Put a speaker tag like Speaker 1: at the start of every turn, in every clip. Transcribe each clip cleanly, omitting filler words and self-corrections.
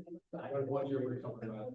Speaker 1: What year were you talking about?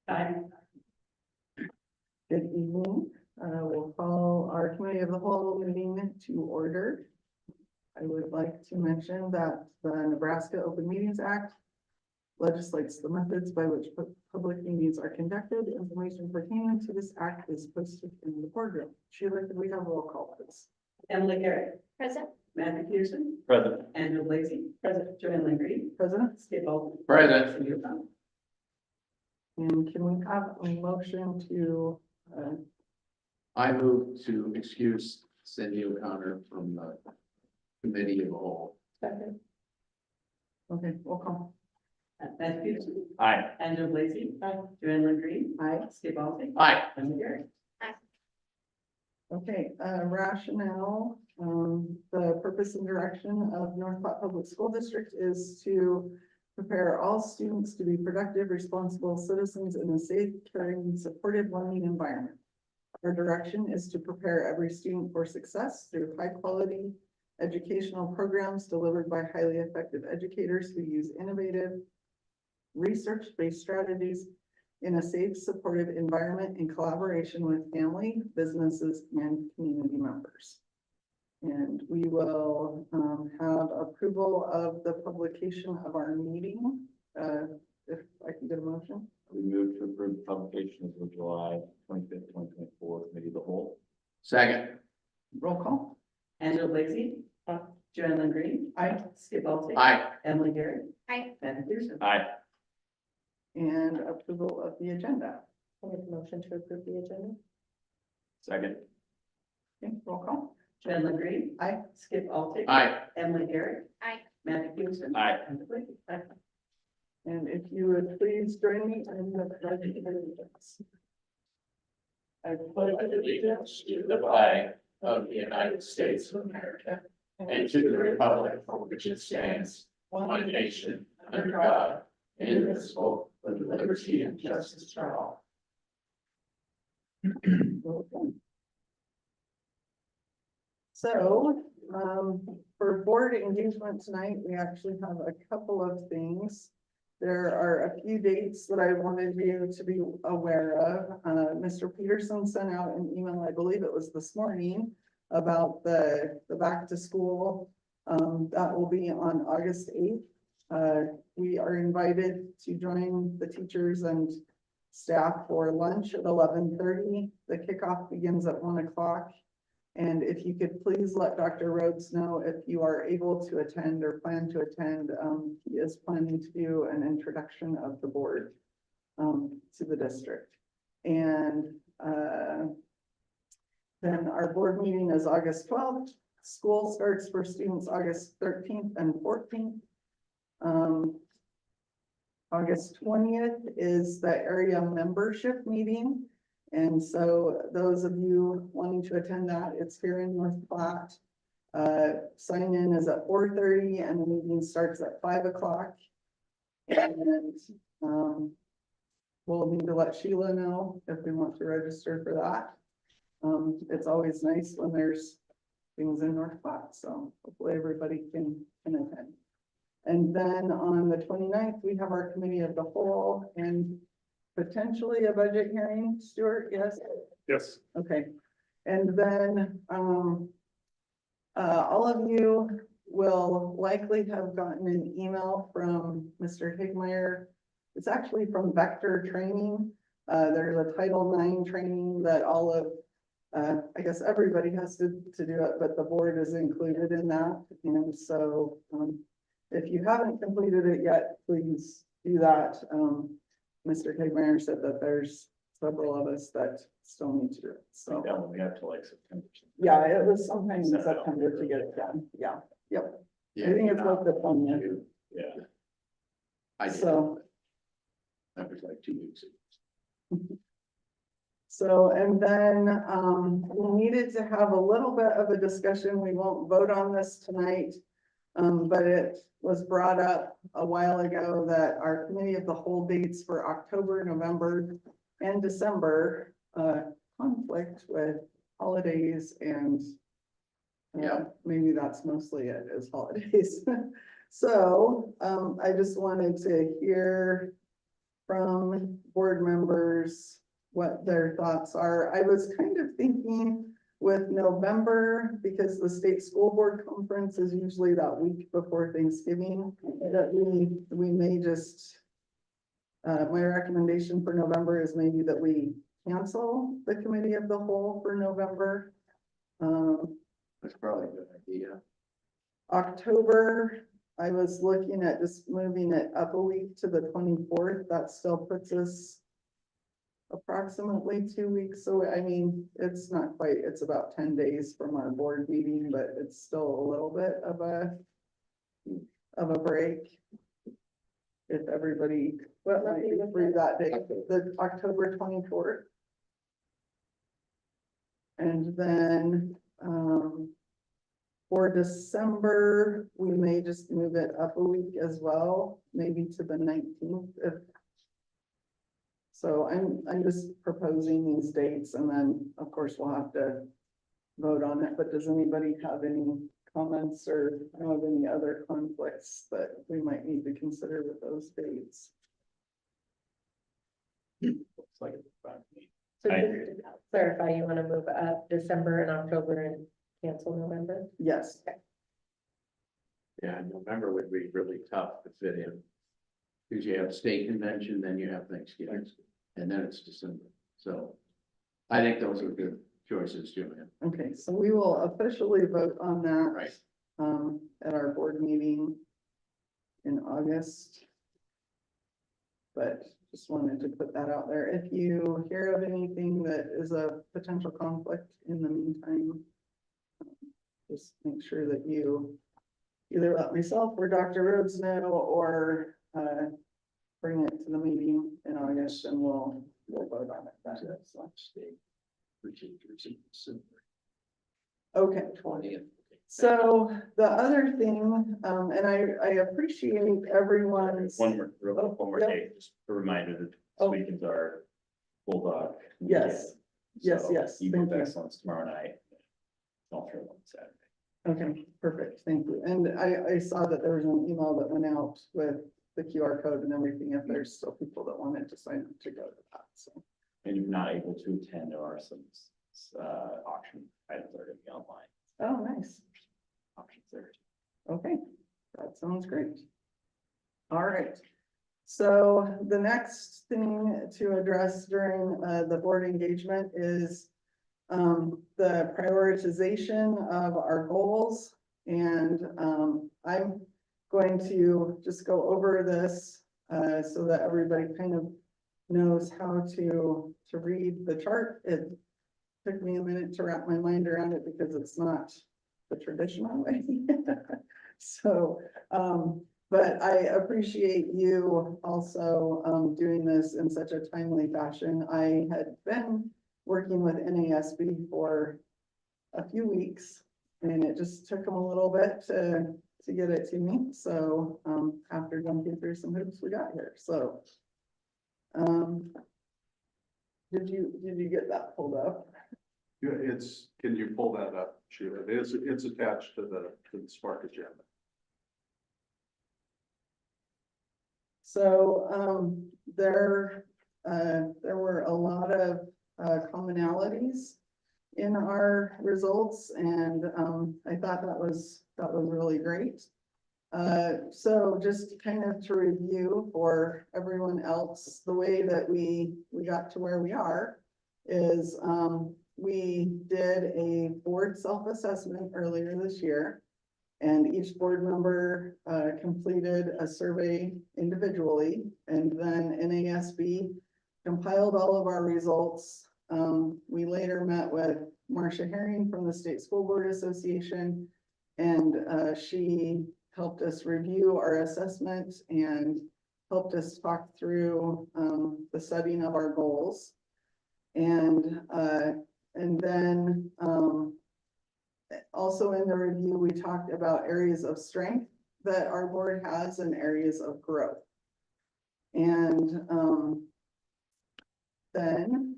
Speaker 2: Aye.
Speaker 3: Good evening. We'll call our committee of the whole meeting to order. I would like to mention that the Nebraska Open Meetings Act legislates the methods by which public meetings are conducted. Information pertaining to this act is posted in the boardroom. Sheila, could we have a roll call, please?
Speaker 2: Emily Garrett.
Speaker 4: Present.
Speaker 2: Matthew Pearson.
Speaker 1: Present.
Speaker 2: Andrew Lacy. Present. Joanne Lindsay.
Speaker 3: President,
Speaker 2: Skip Baldwin.
Speaker 1: Present.
Speaker 2: Cindy O'Connell.
Speaker 3: and can we have a motion to,
Speaker 5: I move to excuse Cindy O'Connor from the committee of the whole.
Speaker 2: Second.
Speaker 3: okay, roll call.
Speaker 2: Matthew Pearson.
Speaker 1: Aye.
Speaker 2: Andrew Lacy. Joanne Lindsay.
Speaker 3: Aye.
Speaker 2: Skip Baldwin.
Speaker 5: Aye.
Speaker 2: Emily Garrett.
Speaker 3: Okay, rationale, the purpose and direction of North Platte Public School District is to prepare all students to be productive, responsible citizens in a safe, caring, supportive learning environment. Our direction is to prepare every student for success through high-quality educational programs delivered by highly effective educators who use innovative, research-based strategies in a safe, supportive environment in collaboration with family, businesses, and community members. And we will have approval of the publication of our meeting. If I can get a motion.
Speaker 1: We move to approve the publication of the July 25th, 2024 committee of the whole.
Speaker 5: Second.
Speaker 3: Roll call.
Speaker 2: Andrew Lacy. Joanne Lindsay.
Speaker 3: Aye.
Speaker 2: Skip Baldwin.
Speaker 5: Aye.
Speaker 2: Emily Garrett.
Speaker 4: Aye.
Speaker 2: Matthew Pearson.
Speaker 1: Aye.
Speaker 3: And approval of the agenda.
Speaker 2: I make a motion to approve the agenda.
Speaker 1: Second.
Speaker 3: Okay, roll call.
Speaker 2: Joanne Lindsay.
Speaker 3: Aye.
Speaker 2: Skip Baldwin.
Speaker 5: Aye.
Speaker 2: Emily Garrett.
Speaker 4: Aye.
Speaker 2: Matthew Pearson.
Speaker 1: Aye.
Speaker 2: Andrew Lacy. Aye.
Speaker 3: And if you would please join me in the pledge of allegiance. I pledge
Speaker 5: Allegiance to the flag of the United States of America and to the republic for which it stands, one nation, under God, indivisible, with liberty and justice for all.
Speaker 3: So, for board engagement tonight, we actually have a couple of things. There are a few dates that I wanted you to be aware of. Mr. Peterson sent out an email, I believe it was this morning, about the back to school. That will be on August 8th. We are invited to join the teachers and staff for lunch at 11:30. The kickoff begins at 1 o'clock. And if you could please let Dr. Rhodes know if you are able to attend or plan to attend. He is planning to do an introduction of the board to the district. And then our board meeting is August 12th. School starts for students August 13th and 14th. August 20th is the area membership meeting. And so those of you wanting to attend that, it's here in North Platte. Sign in is at 4:30 and the meeting starts at 5 o'clock. And we'll need to let Sheila know if we want to register for that. It's always nice when there's things in North Platte, so hopefully everybody can attend. And then on the 29th, we have our committee of the whole and potentially a budget hearing. Stuart, yes?
Speaker 1: Yes.
Speaker 3: Okay. And then, all of you will likely have gotten an email from Mr. Higmeyer. It's actually from Vector Training. There's a Title IX training that all of, I guess everybody has to do it, but the board is included in that. And so, if you haven't completed it yet, please do that. Mr. Higmeyer said that there's several of us that still need to do it, so.
Speaker 1: That one we have to like September.
Speaker 3: Yeah, it was sometime in September to get it done, yeah, yep, I think it's like the 20th,
Speaker 1: Yeah.
Speaker 5: I did.
Speaker 3: so.
Speaker 5: That was like 2 weeks ago.
Speaker 3: So, and then, we needed to have a little bit of a discussion, we won't vote on this tonight. But it was brought up a while ago that our committee of the whole dates for October, November, and December, conflict with holidays and
Speaker 5: Yeah.
Speaker 3: maybe that's mostly it, is holidays. So, I just wanted to hear from board members what their thoughts are. I was kind of thinking with November, because the state school board conference is usually that week before Thanksgiving, that we may just, my recommendation for November is maybe that we cancel the committee of the whole for November.
Speaker 5: That's probably a good idea.
Speaker 3: October, I was looking at just moving it up a week to the 24th. That still puts us approximately 2 weeks. So, I mean, it's not quite, it's about 10 days from our board meeting, but it's still a little bit of a break. If everybody, what might be free that day, the October 24th. And then, for December, we may just move it up a week as well, maybe to the 19th if. So I'm just proposing these dates and then, of course, we'll have to vote on it, but does anybody have any comments or know of any other conflicts that we might need to consider with those dates?
Speaker 5: Looks like it's fine to me.
Speaker 4: So
Speaker 1: I
Speaker 4: just
Speaker 1: agree.
Speaker 4: to clarify, you want to move up December and October and cancel November?
Speaker 3: Yes,
Speaker 5: Yeah, November would be really tough to fit in. Because you have state convention, then you have Thanksgiving, and then it's December. So I think those are good choices, Julian.
Speaker 3: okay, so we will officially vote on that.
Speaker 5: Right.
Speaker 3: At our board meeting in August. But just wanted to put that out there. If you hear of anything that is a potential conflict in the meantime, just make sure that you either let myself or Dr. Rhodes know, or bring it to the meeting in August and we'll vote on it then.
Speaker 5: That's not state procedures in December
Speaker 3: Okay.
Speaker 5: 20th.
Speaker 3: So the other thing, and I appreciate everyone's.
Speaker 1: One more
Speaker 3: Yep.
Speaker 1: date, just a reminder that this
Speaker 3: Oh.
Speaker 1: week is our Bulldog.
Speaker 3: Yes, yes,
Speaker 1: So,
Speaker 3: yes,
Speaker 1: Evening
Speaker 3: thank
Speaker 1: of
Speaker 3: you.
Speaker 1: Excellence tomorrow night. All through on Saturday.
Speaker 3: Okay, perfect, thank you. And I saw that there was an email that went out with the QR code and everything, if there's still people that wanted to sign up to go to that, so.
Speaker 1: And if not able to attend, there are some auction items that are gonna be online.
Speaker 3: Oh, nice,
Speaker 1: Options there.
Speaker 3: okay, that sounds great. All right, so the next thing to address during the board engagement is the prioritization of our goals. And I'm going to just go over this so that everybody kind of knows how to read the chart. It took me a minute to wrap my mind around it because it's not the traditional way. So, but I appreciate you also doing this in such a timely fashion. I had been working with NASB for a few weeks and it just took them a little bit to get it to me. So, after jumping through some hoops, we got here. So, did you get that pulled up?
Speaker 6: Yeah, can you pull that up, Sheila? It's attached to the Spark agenda.
Speaker 3: So, there were a lot of commonalities in our results, and I thought that was really great. So just kind of to review for everyone else, the way that we got to where we are is we did a board self-assessment earlier this year. And each board member completed a survey individually, and then NASB compiled all of our results. We later met with Marcia Herring from the State School Board Association, and she helped us review our assessment and helped us talk through the setting of our goals. And then also in the review, we talked about areas of strength that our board has and areas of growth. And then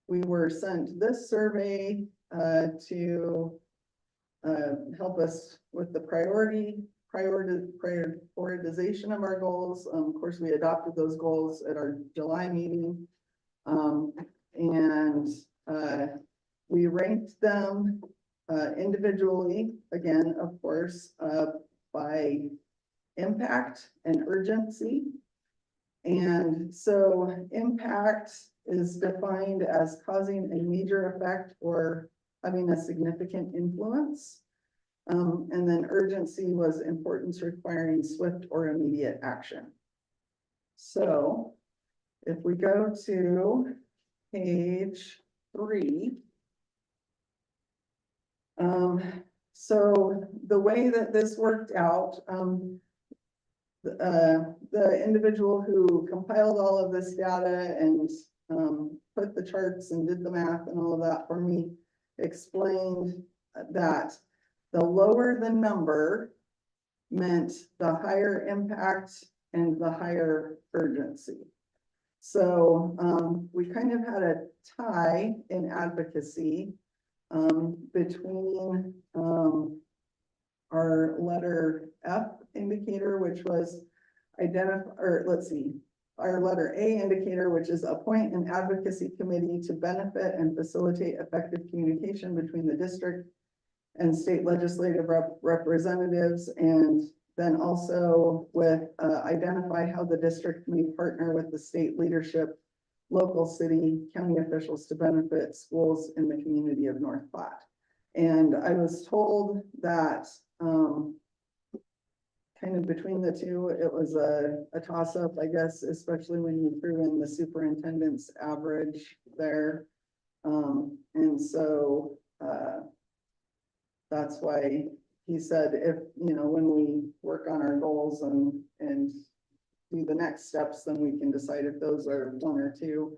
Speaker 3: we were sent this survey to help us with the priority prioritization of our goals. Of course, we adopted those goals at our July meeting. And we ranked them individually, again, of course, by impact and urgency. And so impact is defined as causing a major effect or having a significant influence. And then urgency was importance requiring swift or immediate action. So if we go to page 3. So the way that this worked out, the individual who compiled all of this data and put the charts and did the math and all of that for me explained that the lower the number meant the higher impact and the higher urgency. So we kind of had a tie in advocacy between our letter F indicator, which was our letter A indicator, which is appoint an advocacy committee to benefit and facilitate effective communication between the district and state legislative representatives, and then also with identify how the district may partner with the state leadership, local, city, county officials to benefit schools in the community of North Platte. And I was told that kind of between the two, it was a toss-up, I guess, especially when you threw in the superintendent's average there. And so that's why he said, if, when we work on our goals and do the next steps, then we can decide if those are 1 or 2.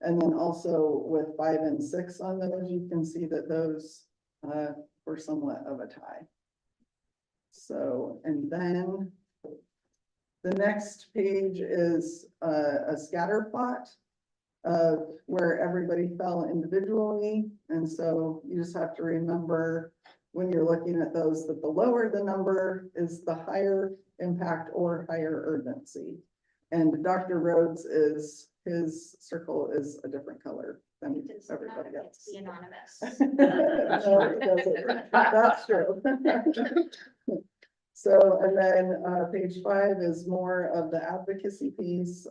Speaker 3: And then also with 5 and 6 on those, you can see that those were somewhat of a tie. So, and then the next page is a scatter plot of where everybody fell individually. And so you just have to remember when you're looking at those, that the lower the number is the higher impact or higher urgency. And Dr. Rhodes his circle is a different color than everybody else.
Speaker 7: Be anonymous.
Speaker 3: No, it doesn't. That's true. So, and then page 5 is more of the advocacy piece.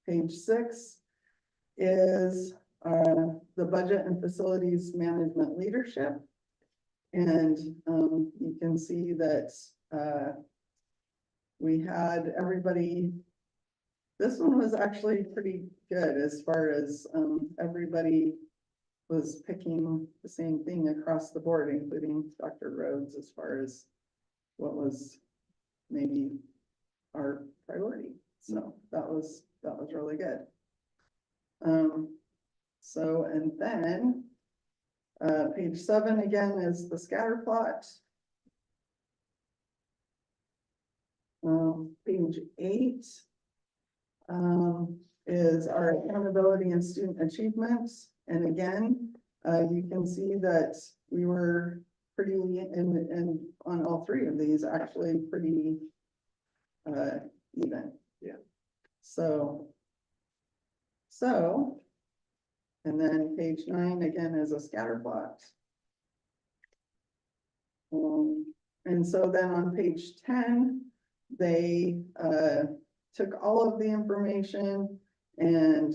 Speaker 3: Page 6 is the budget and facilities management leadership. And you can see that we had everybody, this one was actually pretty good as far as everybody was picking the same thing across the board, including Dr. Rhodes, as far as what was maybe our priority. So that was really good. So, and then page 7 again is the scatter plot. Page 8 is our accountability and student achievements. And again, you can see that we were pretty in on all 3 of these, actually pretty even.
Speaker 6: Yeah.
Speaker 3: So, and then page 9 again is a scatter plot. And so then on page 10, they took all of the information and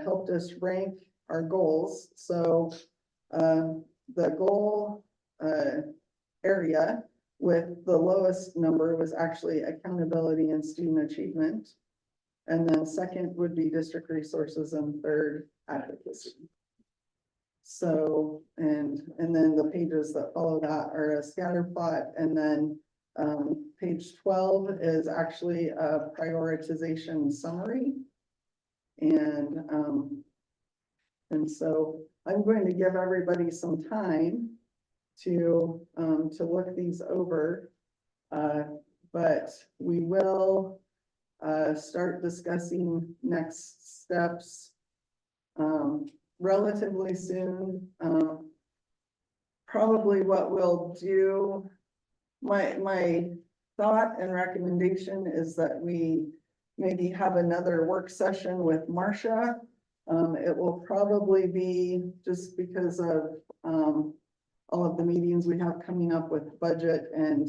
Speaker 3: helped us rank our goals. So the goal area with the lowest number was actually accountability and student achievement. And then second would be district resources, and third advocacy. So, and then the pages that follow that are a scatter plot, and then page 12 is actually a prioritization summary. And so I'm going to give everybody some time to look these over, but we will start discussing next steps relatively soon. Probably what we'll do, my thought and recommendation is that we maybe have another work session with Marcia. It will probably be just because of, all of the meetings we have coming up with budget and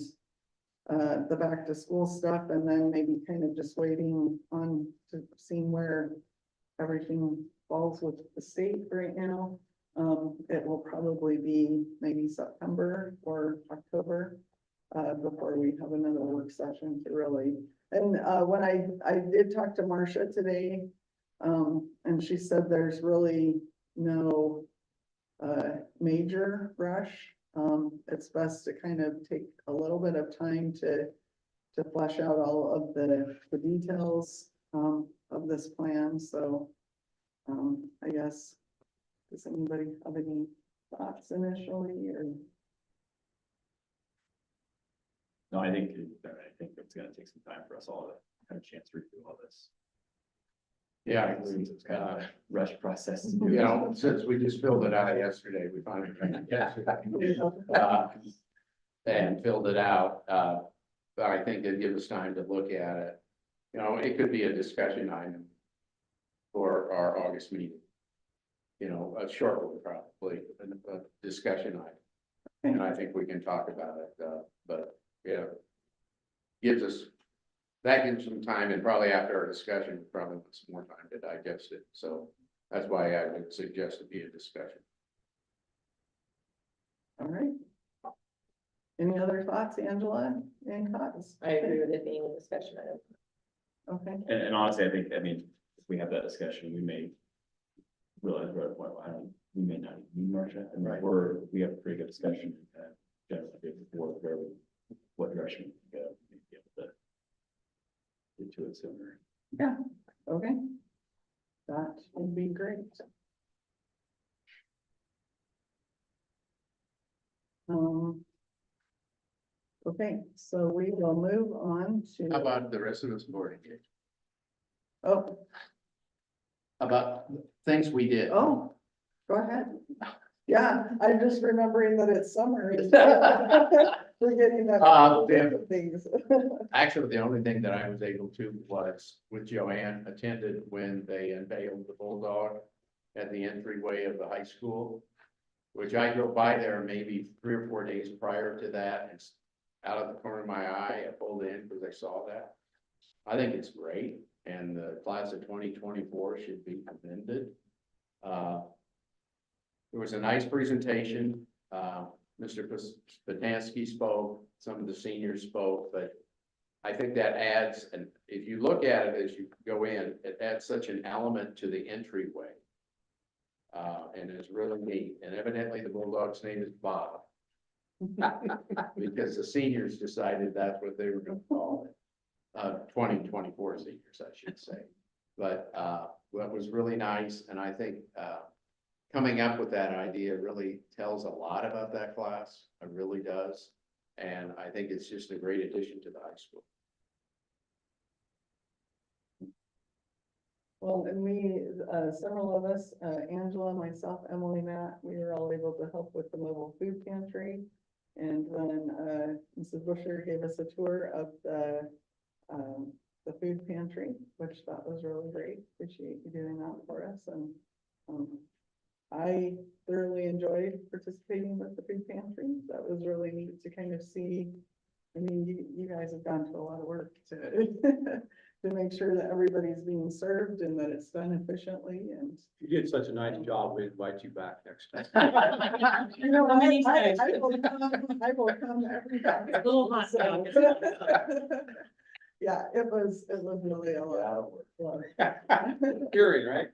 Speaker 3: the back to school stuff, and then maybe kind of just waiting on to seeing where everything falls with the state right now. It will probably be maybe September or October, before we have another work session to really. And, when I did talk to Marcia today, and she said there's really no, major rush. It's best to kind of take a little bit of time to flesh out all of the details, of this plan, so, I guess, does anybody have any thoughts initially, or?
Speaker 1: No, I think it's gonna take some time for us all to have a chance to review all this.
Speaker 5: Yeah, I agree.
Speaker 1: Since it's kind of a rush process to do.
Speaker 5: You know, since we just filled it out yesterday, we finally. And filled it out, but I think it'd give us time to look at it. You know, it could be a discussion item for our August meeting. You know, a short one probably, a discussion item. And I think we can talk about it, but, yeah. Gives us, that gives some time, and probably after our discussion, probably want some more time to digest it, so that's why I would suggest it be a discussion.
Speaker 3: All right. Any other thoughts, Angela and Cots?
Speaker 4: I agree with it being a discussion item.
Speaker 3: Okay,
Speaker 1: And honestly, I mean, if we have that discussion, we may realize we're at a point where we may not need Marcia, and we have a pretty good discussion, and generally before what direction we can go, maybe be able to get to it sooner.
Speaker 3: yeah, okay. That would be great. Okay, so we will move on to.
Speaker 5: How about the rest of us board engagement?
Speaker 3: Oh,
Speaker 5: About things we did.
Speaker 3: oh, go ahead. Yeah, I'm just remembering that it's summer. Forgetting that.
Speaker 5: Yeah.
Speaker 3: Things.
Speaker 5: Actually, the only thing that I was able to was with Joanne, attended when they unveiled the Bulldog at the entryway of the high school, which I drove by there maybe 3 or 4 days prior to that, and out of the corner of my eye, I pulled in because I saw that. I think it's great, and the class of 2024 should be commended. There was a nice presentation. Mr. Spatansky spoke, some of the seniors spoke, but I think that adds, and if you look at it as you go in, it adds such an element to the entryway. And it's really neat, and evidently the Bulldog's name is Bob. Because the seniors decided that's what they were gonna call it. 2024 seniors, I should say. But, that was really nice, and I think, coming up with that idea really tells a lot about that class. It really does. And I think it's just a great addition to the high school.
Speaker 3: Well, and we, several of us, Angela, myself, Emily, Matt, we were all able to help with the mobile food pantry. And then, Mrs. Busher gave us a tour of the food pantry, which that was really great. Appreciate you doing that for us. And, I thoroughly enjoyed participating with the food pantry. That was really neat to kind of see. I mean, you guys have gone to a lot of work to, to make sure that everybody's being served and that it's done efficiently, and.
Speaker 7: You did such a nice job, we invite you back next time.
Speaker 3: You know,
Speaker 2: How many
Speaker 3: I
Speaker 2: times?
Speaker 3: I will come every time.
Speaker 2: A little hot dog.
Speaker 3: Yeah, it was really a lot of work.
Speaker 7: Hearing, right?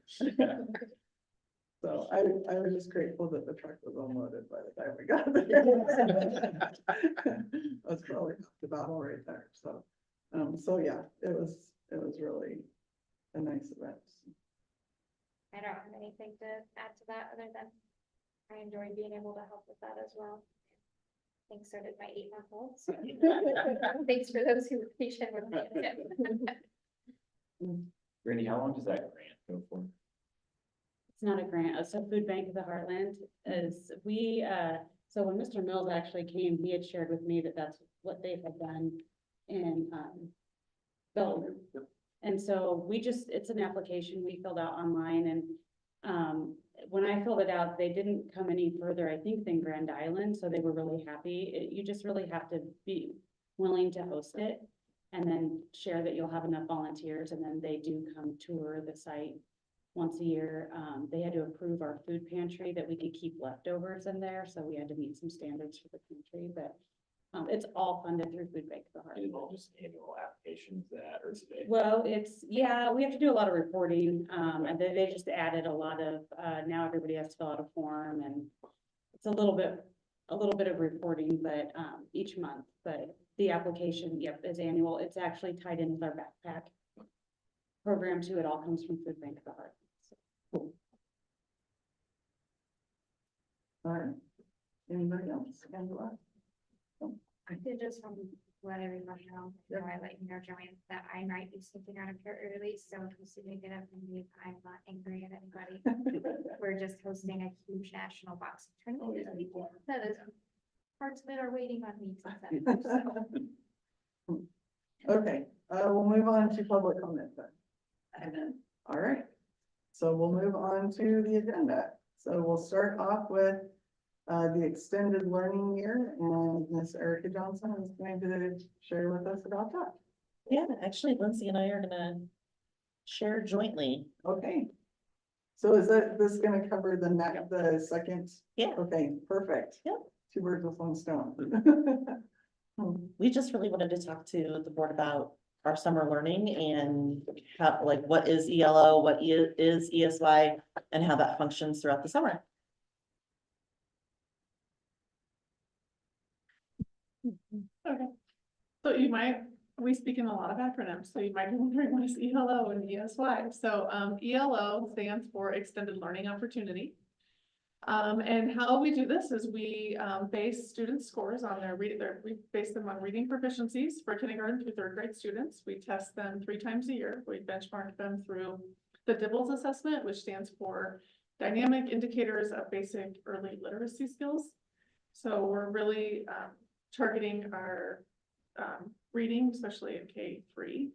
Speaker 3: So I was just grateful that the truck was unloaded by the time we got there. That's probably half the battle right there, so. So yeah, it was really a nice event.
Speaker 8: I don't have anything to add to that other than I enjoyed being able to help with that as well. Thanks, so did my 8-month-old. So thanks for those who were patient with me.
Speaker 1: Randy, how long does that grant go for?
Speaker 9: It's not a grant, so Food Bank of the Heartland is, so when Mr. Mills actually came, he had shared with me that that's what they had done in, Bellevue. And so it's an application we filled out online and, when I filled it out, they didn't come any further, I think, than Grand Island, so they were really happy. You just really have to be willing to host it. And then share that you'll have enough volunteers, and then they do come tour the site once a year. They had to approve our food pantry that we could keep leftovers in there, so we had to meet some standards for the pantry, but it's all funded through Food Bank of the Heart.
Speaker 1: Is it all just annual applications that, or is it?
Speaker 9: Well, yeah, we have to do a lot of reporting, and they just added a lot of, now everybody has to fill out a form, and it's a little bit of reporting, but, each month, but the application, yep, is annual. It's actually tied in with our backpack program too. It all comes from Food Bank of the Heart.
Speaker 3: All right. Anybody else? Angela?
Speaker 8: I did just want to let everyone know, I let you know, Joanne, that I might be sleeping out of here early, so if you see me get up and leave, I'm not angry at anybody. We're just hosting a huge national boxing tournament this weekend. That is, parts of it are waiting on me to set up, so.
Speaker 3: Okay, we'll move on to public comment then. All right, so we'll move on to the agenda. So we'll start off with the extended learning year, and Miss Erica Johnson is going to share with us about that.
Speaker 10: Yeah, actually Lindsay and I are gonna share jointly.
Speaker 3: Okay. So is this gonna cover the second?
Speaker 10: Yeah.
Speaker 3: Okay, perfect.
Speaker 10: Yep.
Speaker 3: 2 birds with 1 stone.
Speaker 10: We just really wanted to talk to the board about our summer learning and how, like, what is ELO, what is ESY, and how that functions throughout the summer.
Speaker 11: Okay, so we speak in a lot of acronyms, so you might be wondering what is ELO and ESY. So ELO stands for Extended Learning Opportunity. And how we do this is we base students' scores on we base them on reading proficiencies for kindergarten through 3rd grade students. We test them 3 times a year. We benchmark them through the DIBELS assessment, which stands for Dynamic Indicators of Basic Early Literacy Skills. So we're really targeting our reading, especially in K3.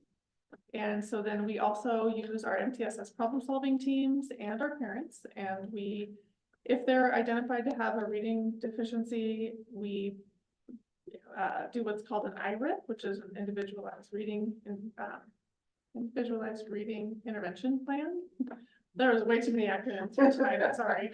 Speaker 11: And so then we also use our MTSS problem solving teams and our parents, and if they're identified to have a reading deficiency, we do what's called an IRIP, which is an individualized reading intervention plan. There was way too many acronyms here tonight, I'm sorry.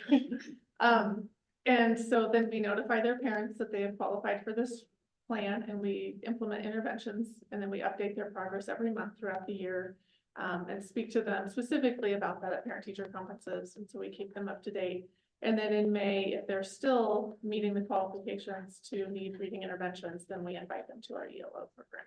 Speaker 11: And so then we notify their parents that they have qualified for this plan, and we implement interventions, and then we update their progress every month throughout the year, and speak to them specifically about that at parent-teacher conferences, and so we keep them up to date. And then in May, if they're still meeting the qualifications to need reading interventions, then we invite them to our ELO program.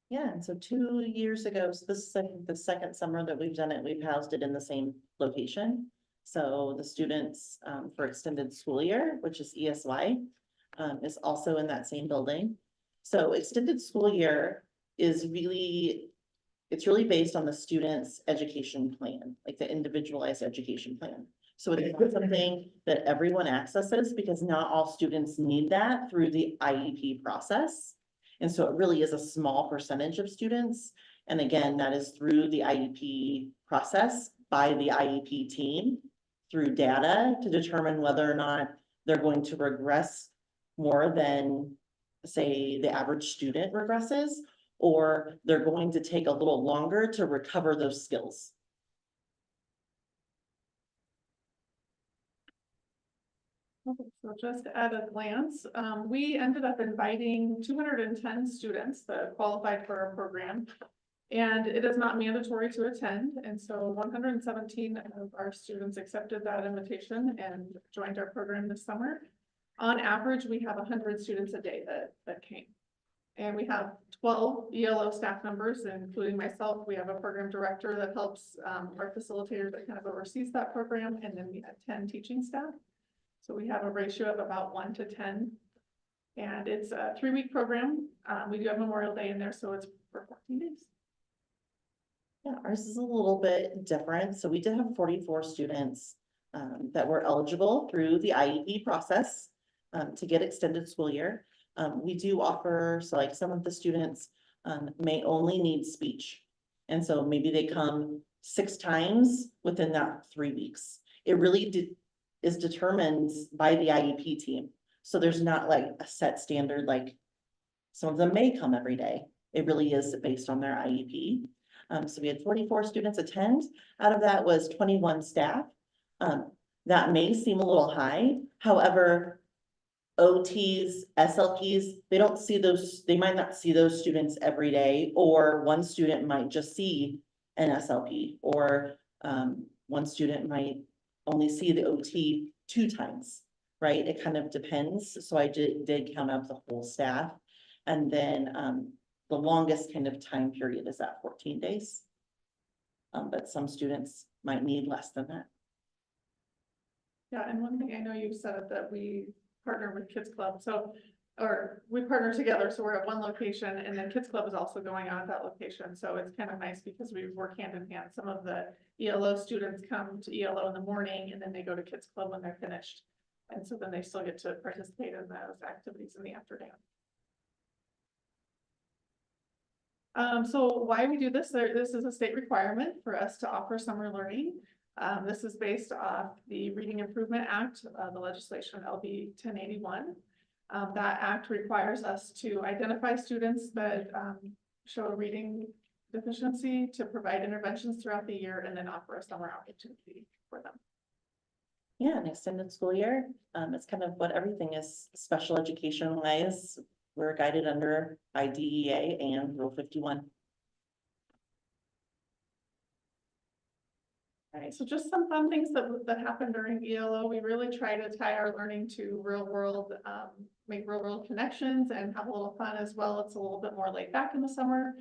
Speaker 10: Yeah, and so 2 years ago, so this is the second summer that we've done it, we've housed it in the same location. So the students for extended school year, which is ESY, is also in that same building. So extended school year is really, it's really based on the student's education plan, like the individualized education plan. So it is something that everyone accesses because not all students need that through the IEP process. And so it really is a small percentage of students. And again, that is through the IEP process by the IEP team through data to determine whether or not they're going to regress more than, say, the average student regresses, or they're going to take a little longer to recover those skills.
Speaker 11: So just at a glance, we ended up inviting 210 students that qualified for our program. And it is not mandatory to attend. And so 117 of our students accepted that invitation and joined our program this summer. On average, we have 100 students a day that came. And we have 12 ELO staff members, including myself. We have a program director that helps our facilitator that kind of oversees that program. And then we have 10 teaching staff. So we have a ratio of about 1 to 10. And it's a 3-week program. We do have Memorial Day in there, so it's for 14 days.
Speaker 10: Yeah, ours is a little bit different. So we did have 44 students that were eligible through the IEP process to get extended school year. We do offer, so like some of the students, may only need speech. And so maybe they come 6 times within that 3 weeks. It really is determined by the IEP team. So there's not like a set standard, like some of them may come every day. It really is based on their IEP. So we had 44 students attend. Out of that was 21 staff. That may seem a little high. However, OTs, SLPs, they don't see those, they might not see those students every day, or one student might just see an SLP, or one student might only see the OT 2 times, right? It kind of depends. So I did count up the whole staff. And then the longest kind of time period is at 14 days. But some students might need less than that.
Speaker 11: Yeah, and one thing I know you said that we partner with Kids Club, so, or we partner together, so we're at one location, and then Kids Club is also going on at that location, so it's kind of nice because we work hand in hand. Some of the ELO students come to ELO in the morning, and then they go to Kids Club when they're finished. And so then they still get to participate in those activities in the afternoon. So why we do this, this is a state requirement for us to offer summer learning. This is based off the Reading Improvement Act, the legislation LB 1081. That act requires us to identify students that show a reading deficiency, to provide interventions throughout the year, and then offer a summer opportunity for them.
Speaker 10: Yeah, an extended school year. It's kind of what everything is special education wise. We're guided under IDEA and Rule 51.
Speaker 11: All right, so just some fun things that happen during ELO. We really try to tie our learning to real world, make real world connections and have a little fun as well. It's a little bit more laid back in the summer.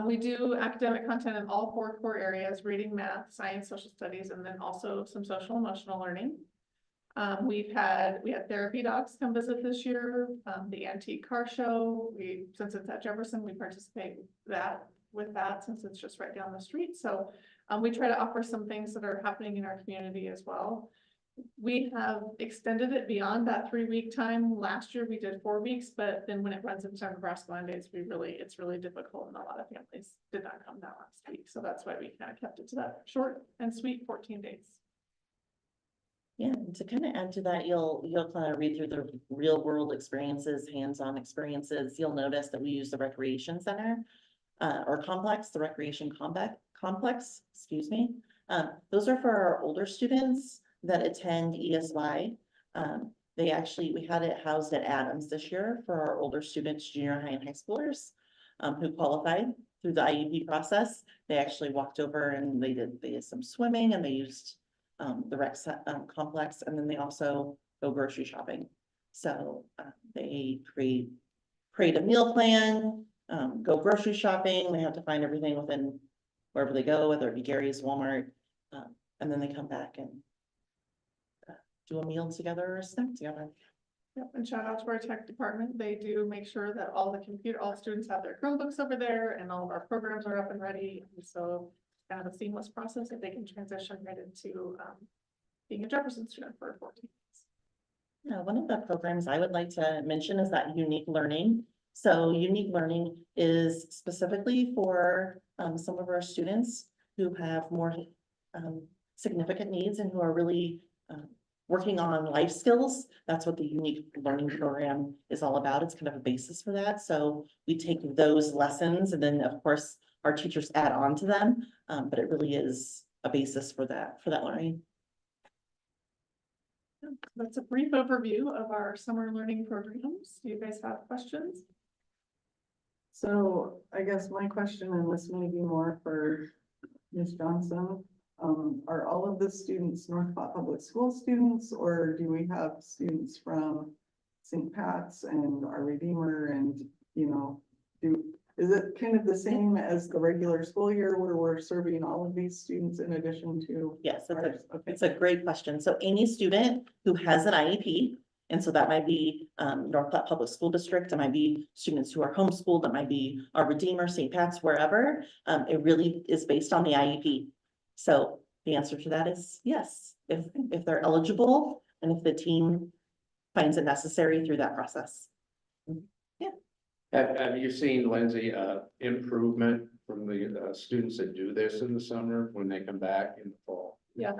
Speaker 11: We do academic content in all 4 core areas: reading, math, science, social studies, and then also some social emotional learning. We had therapy dogs come visit this year, the antique car show. Since it's at Jefferson, we participate with that since it's just right down the street. So we try to offer some things that are happening in our community as well. We have extended it beyond that 3-week time. Last year we did 4 weeks, but then when it runs into our Nebraska Mondays, it's really difficult, and a lot of families did not come that last week. So that's why we kind of kept it to that short and sweet 14 days.
Speaker 10: Yeah, and to kind of add to that, you'll kind of read through the real world experiences, hands-on experiences. You'll notice that we use the recreation center or complex, the recreation complex, excuse me. Those are for our older students that attend ESY. We had it housed at Adams this year for our older students, junior high and high schoolers who qualified through the IEP process. They actually walked over and they did some swimming, and they used the rec complex, and then they also go grocery shopping. So they create a meal plan, go grocery shopping. They have to find everything within wherever they go, whether it be Gary's, Walmart, and then they come back and do a meal together or a snack together.
Speaker 11: Yep, and shout out to our tech department. They do make sure that all students have their Chromebooks over there, and all of our programs are up and ready. And so kind of a seamless process that they can transition right into being a Jefferson student for 14 days.
Speaker 10: Yeah, one of the programs I would like to mention is that unique learning. So unique learning is specifically for some of our students who have more significant needs and who are really working on life skills. That's what the unique learning program is all about. It's kind of a basis for that. So we take those lessons, and then of course our teachers add on to them, but it really is a basis for that learning.
Speaker 11: That's a brief overview of our summer learning programs. Do you guys have questions?
Speaker 3: So I guess my question, and this may be more for Ms. Johnson, are all of the students North Platte Public School students, or do we have students from St. Pat's and our Redeemer, and, is it kind of the same as the regular school year where we're serving all of these students in addition to?
Speaker 10: Yes,
Speaker 3: ours?
Speaker 10: it's a great question. So any student who has an IEP, and so that might be North Platte Public School District, it might be students who are homeschooled, that might be our Redeemer, St. Pat's, wherever, it really is based on the IEP. So the answer to that is yes, if they're eligible and if the team finds it necessary through that process.
Speaker 5: Have you seen, Lindsay, improvement from the students that do this in the summer when they come back in the fall?
Speaker 11: Yeah,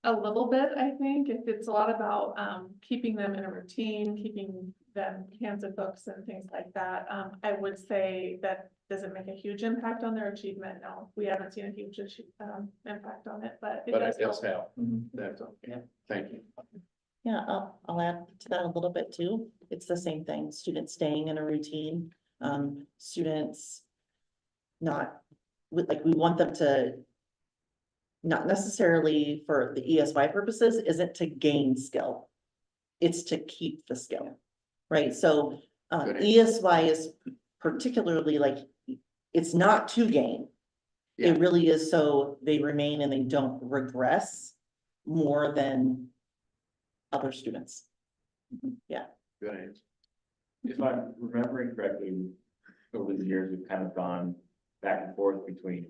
Speaker 11: a little bit, I think. It's a lot about, keeping them in a routine, keeping them hands of books and things like that. I would say that doesn't make a huge impact on their achievement. No, we haven't seen a huge, impact on it, but it
Speaker 5: But
Speaker 11: does
Speaker 5: it does
Speaker 11: help.
Speaker 5: help. That's okay. Thank you.
Speaker 10: Yeah, I'll add to that a little bit too. It's the same thing, students staying in a routine, students not, like, we want them to not necessarily for the ESY purposes, isn't to gain skill. It's to keep the skill, right? So,
Speaker 5: Good answer.
Speaker 10: ESY is particularly like, it's not to gain.
Speaker 5: Yeah.
Speaker 10: It really is so they remain and they don't regress more than other students. Yeah.
Speaker 5: Good answer.
Speaker 1: If I'm remembering correctly, over the years, we've kind of gone back and forth between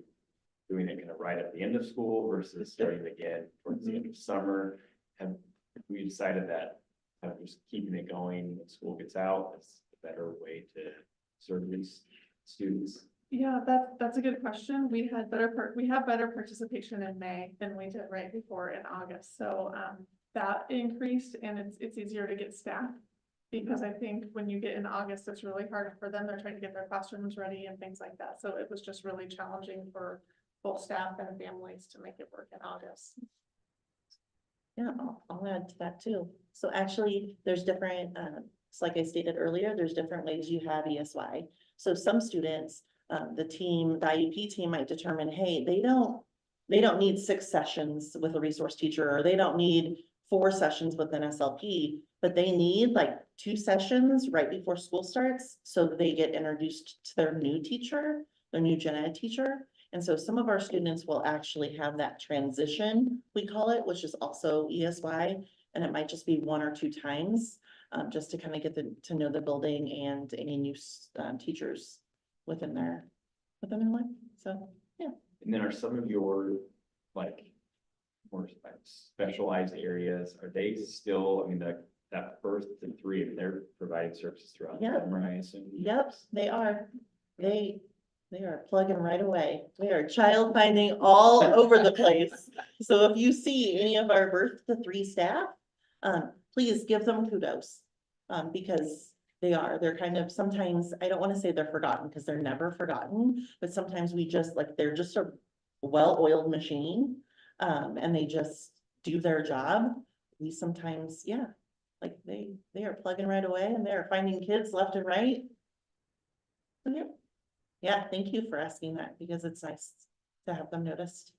Speaker 1: doing it kind of right at the end of school versus starting again towards the end of summer. Have we decided that kind of just keeping it going when school gets out is a better way to serve these students?
Speaker 11: Yeah, that's a good question. We have better participation in May than we did right before in August. So, that increased and it's easier to get staff. Because I think when you get in August, it's really hard for them. They're trying to get their classrooms ready and things like that. So it was just really challenging for both staff and families to make it work in August.
Speaker 10: Yeah, I'll add to that too. So actually, there's different, it's like I stated earlier, there's different ways you have ESY. So some students, the IEP team might determine, hey, they don't need 6 sessions with a resource teacher, or they don't need 4 sessions with an SLP, but they need like 2 sessions right before school starts, so that they get introduced to their new teacher, their new gen ed teacher. And so some of our students will actually have that transition, we call it, which is also ESY, and it might just be 1 or 2 times, just to kind of get to know the building and any new teachers within their life. So, yeah.
Speaker 1: And then are some of your like more like specialized areas, are they still, I mean, that first and 3, and they're providing services throughout the
Speaker 10: Yeah.
Speaker 1: summer, I assume?
Speaker 10: Yep, they are. They are plugging right away. They are child finding all over the place. So if you see any of our birth to 3 staff, please give them kudos. Because they're kind of, sometimes, I don't want to say they're forgotten because they're never forgotten, but sometimes we just like, they're just a well-oiled machine. And they just do their job. We sometimes, yeah, like they are plugging right away and they're finding kids left and right. So, yeah. Yeah, thank you for asking that because it's nice to have them noticed.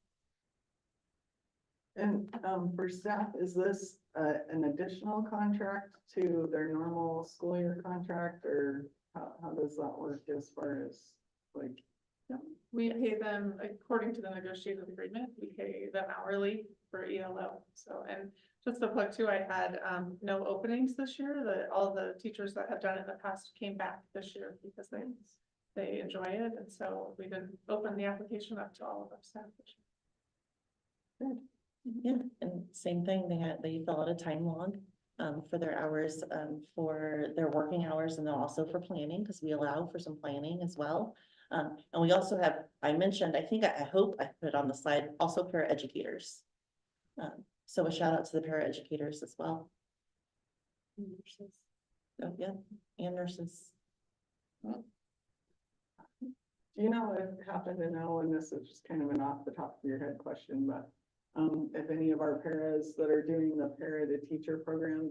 Speaker 3: And for staff, is this an additional contract to their normal school year contract, or how does that work as far as like?
Speaker 11: We pay them according to the negotiated agreement. We pay them hourly for ELO. So, and just to plug too, I had no openings this year. All the teachers that have done it in the past came back this year because they enjoy it. And so we didn't open the application up to all of our staff this year.
Speaker 10: Good. Yeah, and same thing, they fill out a time log for their hours, for their working hours, and then also for planning, because we allow for some planning as well. And we also have, I mentioned, I think, I hope I put it on the slide, also paraeducators. So a shout out to the paraeducators as well. Nurses. Oh, yeah, and nurses.
Speaker 3: Do you know, I happen to know, and this is just kind of an off the top of your head question, but if any of our paras that are doing the para to teacher program,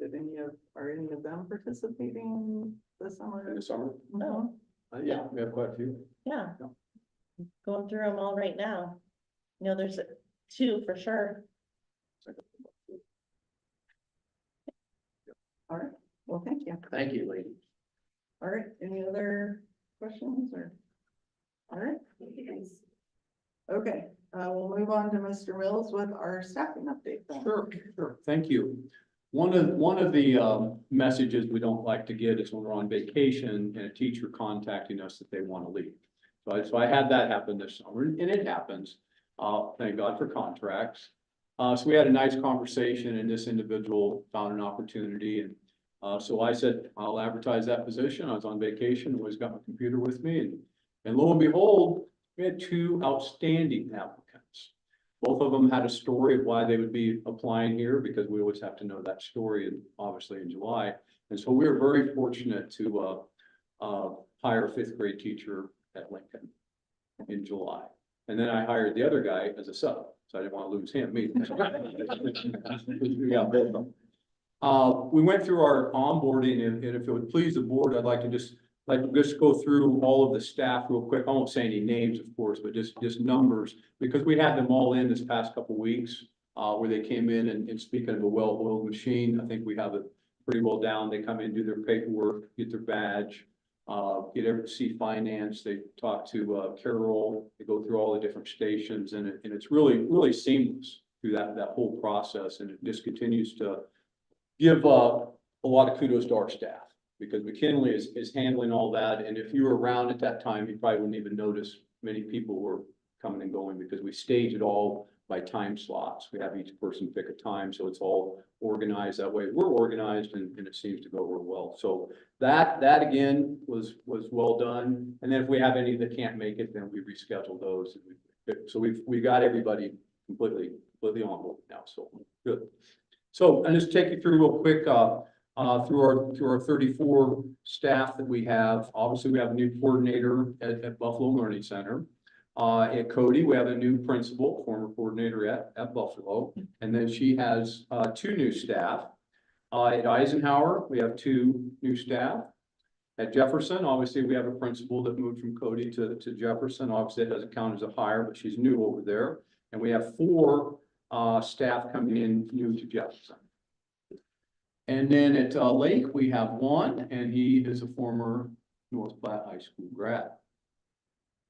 Speaker 3: are any of them participating this summer?
Speaker 7: In the summer?
Speaker 10: No.
Speaker 7: Yeah, we have quite a few.
Speaker 10: Yeah. Going through them all right now. You know, there's 2 for sure.
Speaker 3: All right, well, thank you.
Speaker 5: Thank you, lady.
Speaker 3: All right, any other questions or? All right. Okay, we'll move on to Mr. Mills with our staffing update. then.
Speaker 7: Sure, thank you. One of the messages we don't like to get is when we're on vacation and a teacher contacting us that they want to leave. So I had that happen this summer, and it happens. Thank God for contracts. So we had a nice conversation, and this individual found an opportunity, and So I said, I'll advertise that position. I was on vacation, always got my computer with me, and lo and behold, we had two outstanding applicants. Both of them had a story of why they would be applying here, because we always have to know that story, and obviously in July. And so we were very fortunate to hire a fifth grade teacher at Lincoln in July. And then I hired the other guy as a sub, so I didn't want to lose him either. Yeah, both of them. We went through our onboarding, and if it would please the board, I'd like to just go through all of the staff real quick. I won't say any names, of course, but just numbers, because we had them all in this past couple weeks, where they came in and speaking of a well-oiled machine, I think we have it pretty well down. They come in, do their paperwork, get their badge, get over to see finance. They talk to Carol. They go through all the different stations, and it's really seamless through that whole process, and it just continues to give a lot of kudos to our staff, because McKinley is handling all that. And if you were around at that time, you probably wouldn't even notice many people were coming and going, because we stage it all by time slots. We have each person pick a time, so it's all organized that way. We're organized, and it seems to go real well. So that again was well done. And then if we have any that can't make it, then we reschedule those. So we got everybody completely on board now. So good. So I'll just take you through real quick through our 34 staff that we have. Obviously, we have a new coordinator at Buffalo Learning Center. At Cody, we have a new principal, former coordinator at Buffalo, and then she has two new staff. At Eisenhower, we have two new staff. At Jefferson, obviously, we have a principal that moved from Cody to Jefferson. Obviously, it doesn't count as a hire, but she's new over there. And we have 4 staff coming in new to Jefferson. And then at Lake, we have 1, and he is a former North Platte High School grad.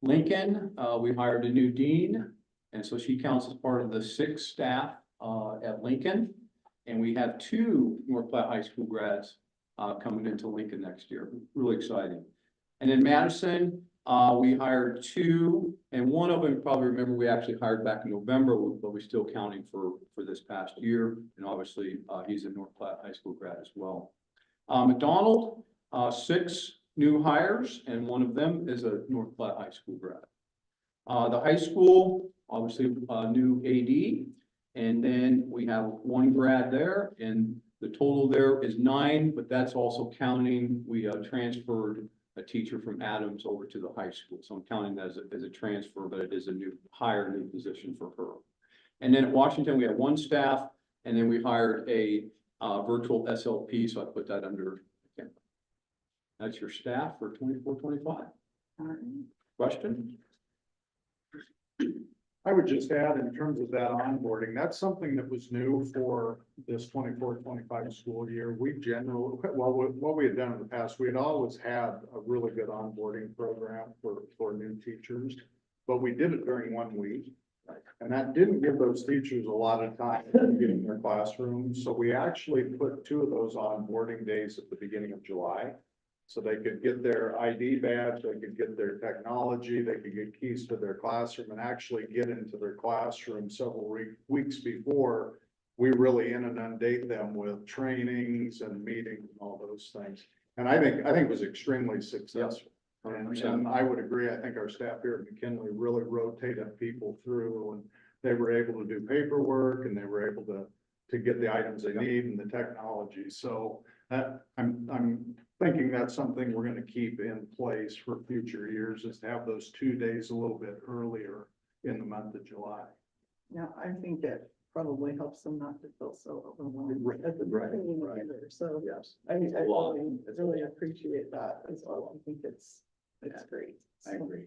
Speaker 7: Lincoln, we hired a new dean, and so she counts as part of the 6 staff at Lincoln. And we have 2 North Platte High School grads coming into Lincoln next year. Really exciting. And in Madison, we hired 2, and one of them, you probably remember, we actually hired back in November, but we're still counting for this past year. And obviously, he's a North Platte High School grad as well. McDonald, 6 new hires, and one of them is a North Platte High School grad. The high school, obviously, new AD, and then we have 1 grad there, and the total there is 9, but that's also counting, we transferred a teacher from Adams over to the high school. So I'm counting that as a transfer, but it is a new position for her. And then at Washington, we have 1 staff, and then we hired a virtual SLP, so I put that under. That's your staff for 24-25. Question?
Speaker 6: I would just add, in terms of that onboarding, that's something that was new for this 24-25 school year. We generally, well, what we had done in the past, we had always had a really good onboarding program for new teachers, but we did it during 1 week. And that didn't give those teachers a lot of time to get in their classrooms. So we actually put 2 of those onboarding days at the beginning of July. So they could get their ID badge, they could get their technology, they could get keys to their classroom and actually get into their classroom several weeks before we really inundate them with trainings and meetings and all those things. And I think it was extremely successful. And I would agree. I think our staff here at McKinley really rotated people through, and they were able to do paperwork, and they were able to get the items they need and the technology. So I'm thinking that's something we're going to keep in place for future years, is to have those 2 days a little bit earlier in the month of July.
Speaker 3: Yeah, I think it probably helps them not to feel so overwhelmed
Speaker 6: Right,
Speaker 3: at the beginning either. So
Speaker 6: Yes.
Speaker 3: I really appreciate that as well. I think it's great.
Speaker 1: I agree.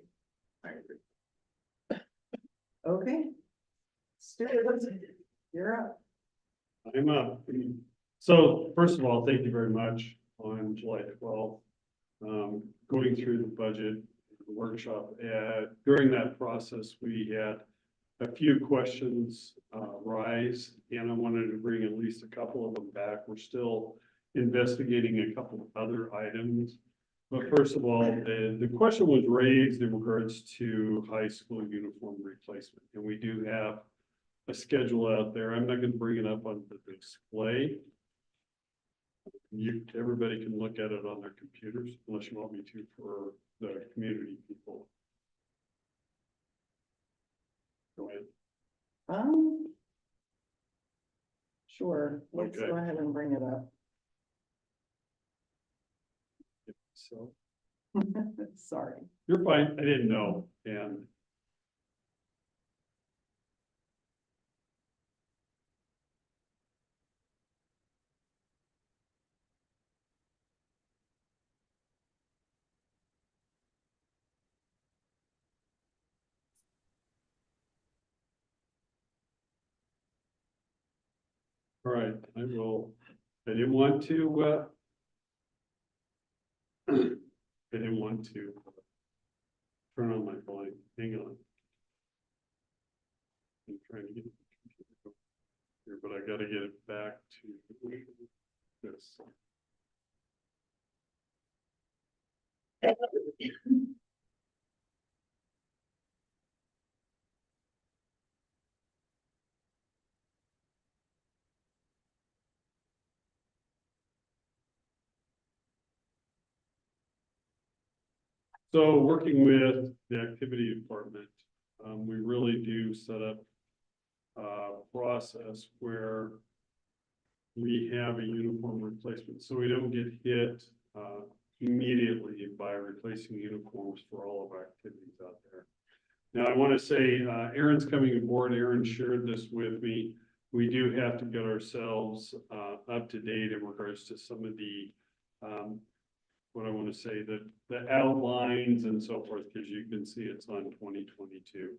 Speaker 3: Okay. Stuart, you're up.
Speaker 12: I'm up. So first of all, thank you very much. On July 12th, going through the budget workshop. During that process, we had a few questions rise, and I wanted to bring at least a couple of them back. We're still investigating a couple of other items. But first of all, the question was raised in regards to high school uniform replacement. And we do have a schedule out there. I'm not going to bring it up on the display. everybody can look at it on their computers, unless you want me to for the community people. Go ahead.
Speaker 3: Sure, let's
Speaker 12: Okay.
Speaker 3: go ahead and bring it up.
Speaker 12: So,
Speaker 3: Sorry.
Speaker 12: you're fine, I didn't know, and. All right, I didn't want to, I didn't want to turn on my volume, hang on. I'm trying to get it here, but I gotta get it back to this. So working with the activity department, we really do set up a process where we have a uniform replacement, so we don't get hit immediately by replacing uniforms for all of our activities out there. Now, I want to say, Aaron's coming aboard. Aaron shared this with me. We do have to get ourselves up to date in regards to some of the what I want to say, the outlines and so forth, because you can see it's on 2022.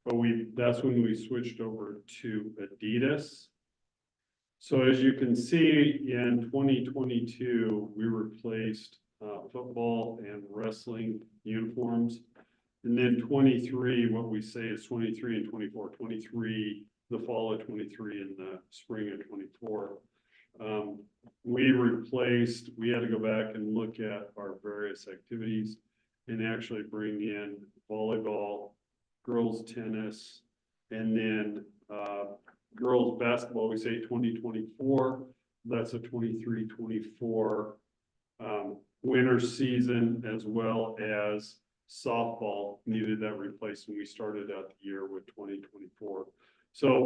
Speaker 12: But that's when we switched over to Adidas. So as you can see, in 2022, we replaced football and wrestling uniforms. And then 23, what we say is 23 and 24, 23, the fall of 23 and the spring of 24. We had to go back and look at our various activities and actually bring in volleyball, girls tennis, and then girls basketball. We say 2024, that's a 23-24 winter season, as well as softball needed that replacement. We started out the year with 2024. So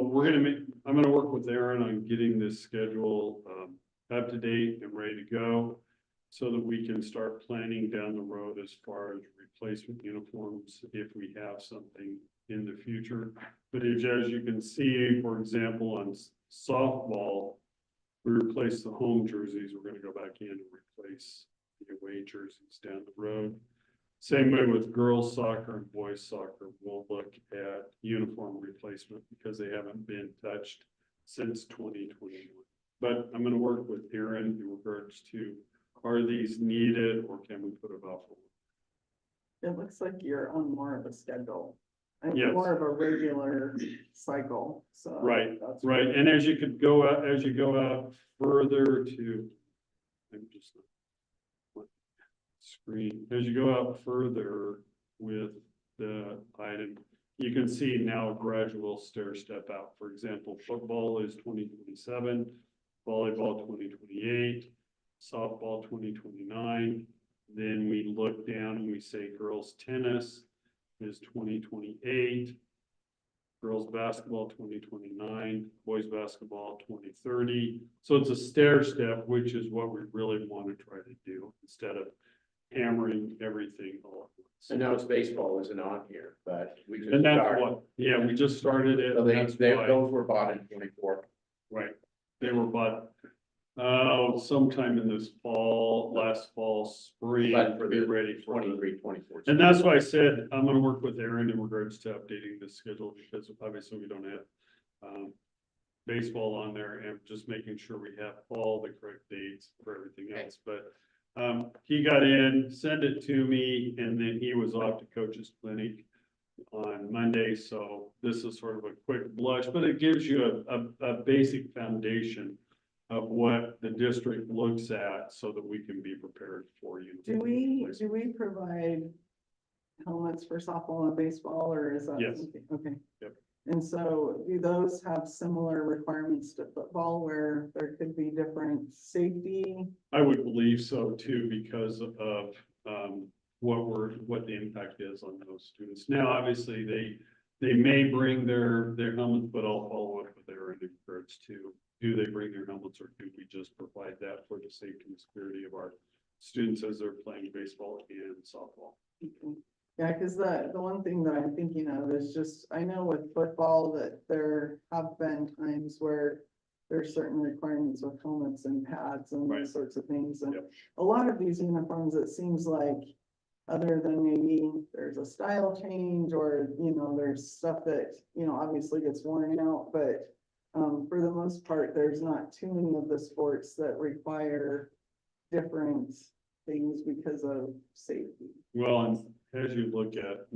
Speaker 12: I'm gonna work with Aaron on getting this schedule up to date and ready to go, so that we can start planning down the road as far as replacement uniforms if we have something in the future. But as you can see, for example, on softball, we replaced the home jerseys. We're gonna go back in and replace the away jerseys down the road. Same way with girls soccer and boys soccer, we'll look at uniform replacement because they haven't been touched since 2021. But I'm gonna work with Aaron in regards to, are these needed or can we put it off?
Speaker 3: It looks like you're on more of a schedule. And
Speaker 12: Yes.
Speaker 3: more of a regular cycle, so.
Speaker 12: Right,
Speaker 3: that's
Speaker 12: right, and as you go out further to, I'm just screen, as you go out further with the item, you can see now a gradual stair step out. For example, football is 2027, volleyball 2028, softball 2029. Then we look down and we say girls tennis is 2028, girls basketball 2029, boys basketball 2030. So it's a stair step, which is what we really want to try to do instead of hammering everything all at once.
Speaker 5: I noticed baseball isn't on here, but we just
Speaker 12: And that's
Speaker 5: started.
Speaker 12: what, yeah, we just started it.
Speaker 5: So
Speaker 12: and that's why-
Speaker 5: those were bought in 24.
Speaker 12: Right, they were bought, sometime in this fall, last fall, spring,
Speaker 5: But for
Speaker 12: be
Speaker 5: the
Speaker 12: ready for it.
Speaker 5: 23, 24.
Speaker 12: And that's why I said, I'm gonna work with Aaron in regards to updating the schedule, because obviously we don't have, baseball on there, and just making sure we have all the correct dates for everything else, but he got in, sent it to me, and then he was off to coach's clinic on Monday, so this is sort of a quick blush, but it gives you a basic foundation of what the district looks at so that we can be prepared for you.
Speaker 3: Do we provide helmets for softball and baseball, or is that?
Speaker 12: Yes.
Speaker 3: something- Okay.
Speaker 12: Yep.
Speaker 3: And so do those have similar requirements to football where there could be different safety?
Speaker 12: I would believe so too, because of, what the impact is on those students. Now, obviously, they may bring their helmets, but I'll follow up with their experts too. Do they bring their helmets, or do we just provide that for the safety and security of our students as they're playing baseball and softball?
Speaker 3: Yeah, because the one thing that I'm thinking of is just, I know with football that there have been times where there's certain requirements with helmets and pads and
Speaker 12: Right.
Speaker 3: those sorts of things. And
Speaker 12: Yep.
Speaker 3: a lot of these uniforms, it seems like, other than maybe there's a style change or, there's stuff that, obviously gets worn out, but for the most part, there's not too many of the sports that require different things because of safety.
Speaker 12: Well, and as you look at,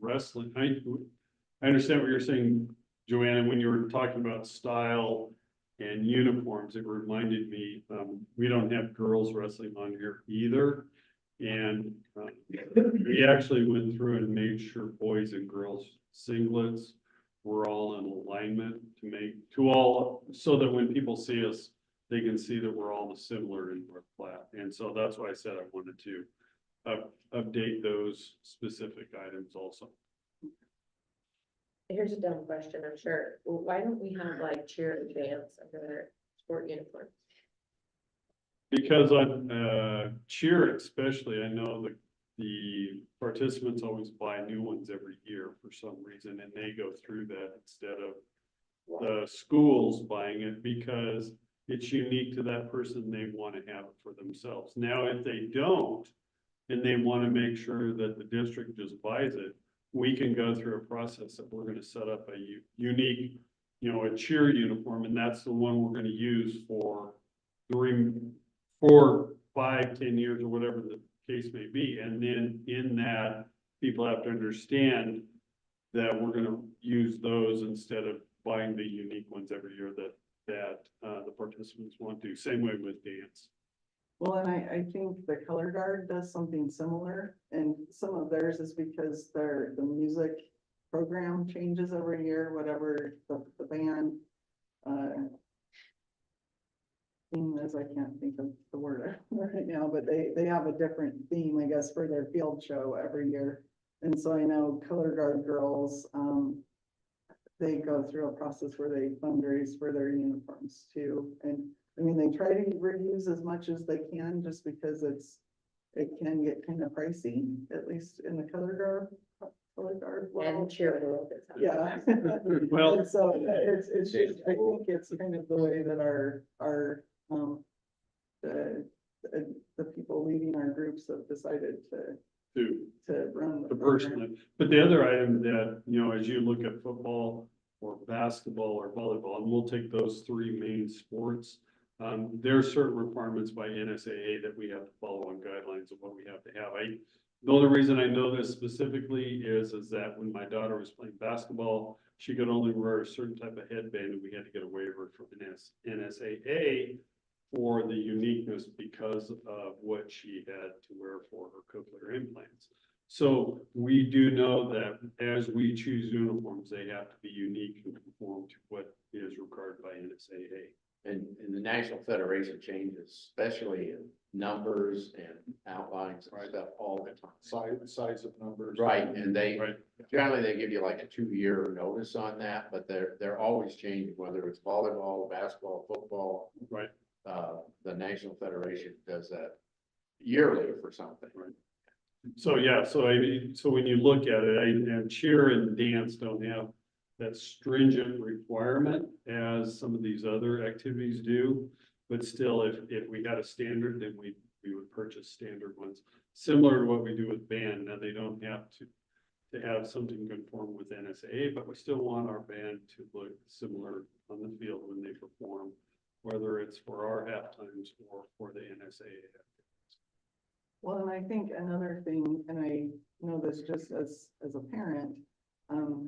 Speaker 12: wrestling, I understand what you're saying, Joanna, when you were talking about style and uniforms, it reminded me, we don't have girls wrestling on here either. And we actually went through and made sure boys and girls singlets were all in alignment so that when people see us, they can see that we're all similar in North Platte. And so that's why I said I wanted to update those specific items also.
Speaker 4: Here's a dumb question, I'm sure. Why don't we have like cheer and dance under their sport uniforms?
Speaker 12: Because on cheer especially, I know that the participants always buy new ones every year for some reason, and they go through that instead of the schools buying it because it's unique to that person. They want to have it for themselves. Now, if they don't, and they want to make sure that the district just buys it, we can go through a process that we're going to set up a unique, a cheer uniform, and that's the one we're going to use for 5, 10 years or whatever the case may be. And then in that, people have to understand that we're going to use those instead of buying the unique ones every year that the participants want to. Same way with dance.
Speaker 3: Well, and I think the color guard does something similar, and some of theirs is because the music program changes every year, whatever the band theme is. I can't think of the word right now, but they have a different theme, I guess, for their field show every year. And so I know color guard girls, they go through a process where they fundraise for their uniforms too. And I mean, they try to reuse as much as they can just because it can get kind of pricey, at least in the color guard.
Speaker 4: And cheer a little bit.
Speaker 3: Yeah.
Speaker 12: Well,
Speaker 3: And so it's just, I think it's kind of the way that our the people leading our groups have decided to run
Speaker 12: the person. But the other item that, as you look at football or basketball or volleyball, and we'll take those three main sports, there are certain requirements by NSAA that we have to follow on guidelines of what we have to have. The only reason I know this specifically is that when my daughter was playing basketball, she could only wear a certain type of headband, and we had to get a waiver from NSAA for the uniqueness because of what she had to wear for her cochlear implants. So we do know that as we choose uniforms, they have to be unique and conform to what is required by NSAA.
Speaker 5: And the National Federation changes, especially in numbers and outlines and stuff all the time.
Speaker 6: Size of numbers.
Speaker 5: Right, and
Speaker 12: Right.
Speaker 5: generally they give you like a 2-year notice on that, but they're always changing, whether it's volleyball, basketball, football.
Speaker 12: Right.
Speaker 5: The National Federation does that yearly for something.
Speaker 12: Right. So, yeah, so when you look at it, and cheer and dance don't have that stringent requirement as some of these other activities do. But still, if we had a standard, then we would purchase standard ones, similar to what we do with band. Now, they don't have to have something conform with NSAA, but we still want our band to look similar on the field when they perform, whether it's for our halftimes or for the NSAA.
Speaker 3: Well, and I think another thing, and I know this just as a parent,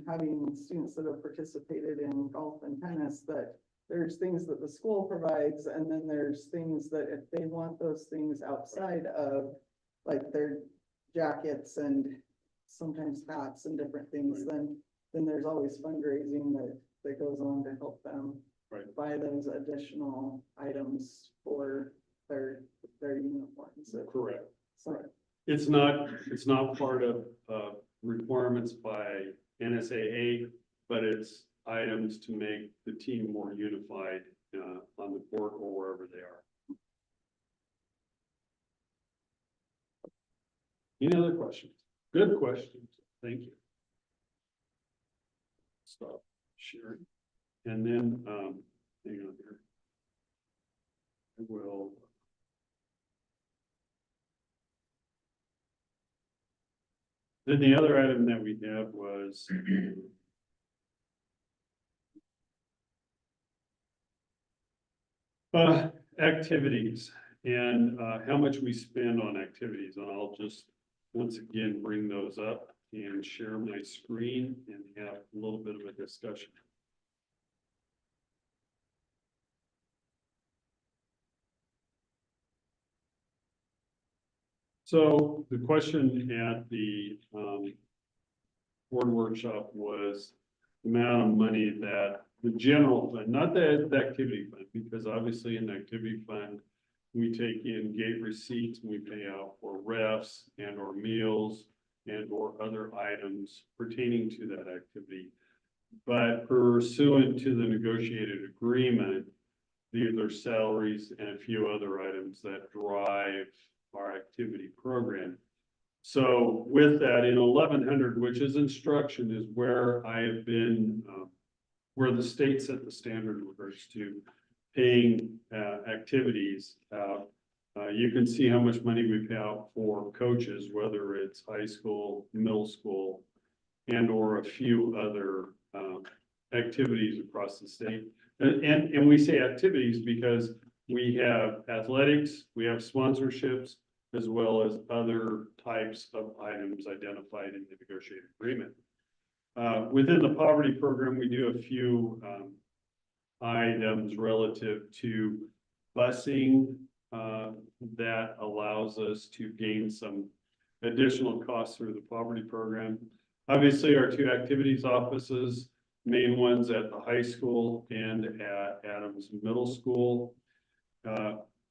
Speaker 3: having students that have participated in golf and tennis, that there's things that the school provides, and then there's things that if they want those things outside of, like their jackets and sometimes hats and different things, then then there's always fundraising that goes on to help them
Speaker 12: Right.
Speaker 3: buy those additional items for their uniforms.
Speaker 12: Correct.
Speaker 3: So,
Speaker 12: It's not part of, requirements by NSAA, but it's items to make the team more unified, on the court or wherever they are. Any other questions? Good questions. Thank you. Stop sharing. And then, hang on here. I will. Then the other item that we had was activities and how much we spend on activities. And I'll just once again bring those up and share my screen and have a little bit of a discussion. So the question at the board workshop was the amount of money that the general fund, not the activity fund, because obviously in the activity fund, we take in gate receipts and we pay out for refs and or meals and or other items pertaining to that activity. But pursuant to the negotiated agreement, these are salaries and a few other items that drive our activity program. So with that, in 1100, which is instruction, is where I have been, where the state set the standard in regards to paying activities out. You can see how much money we pay out for coaches, whether it's high school, middle school, and or a few other activities across the state. And we say activities because we have athletics, we have sponsorships, as well as other types of items identified in the negotiated agreement. Within the poverty program, we do a few items relative to busing that allows us to gain some additional costs through the poverty program. Obviously, our two activities offices, main ones at the high school and at Adams Middle School.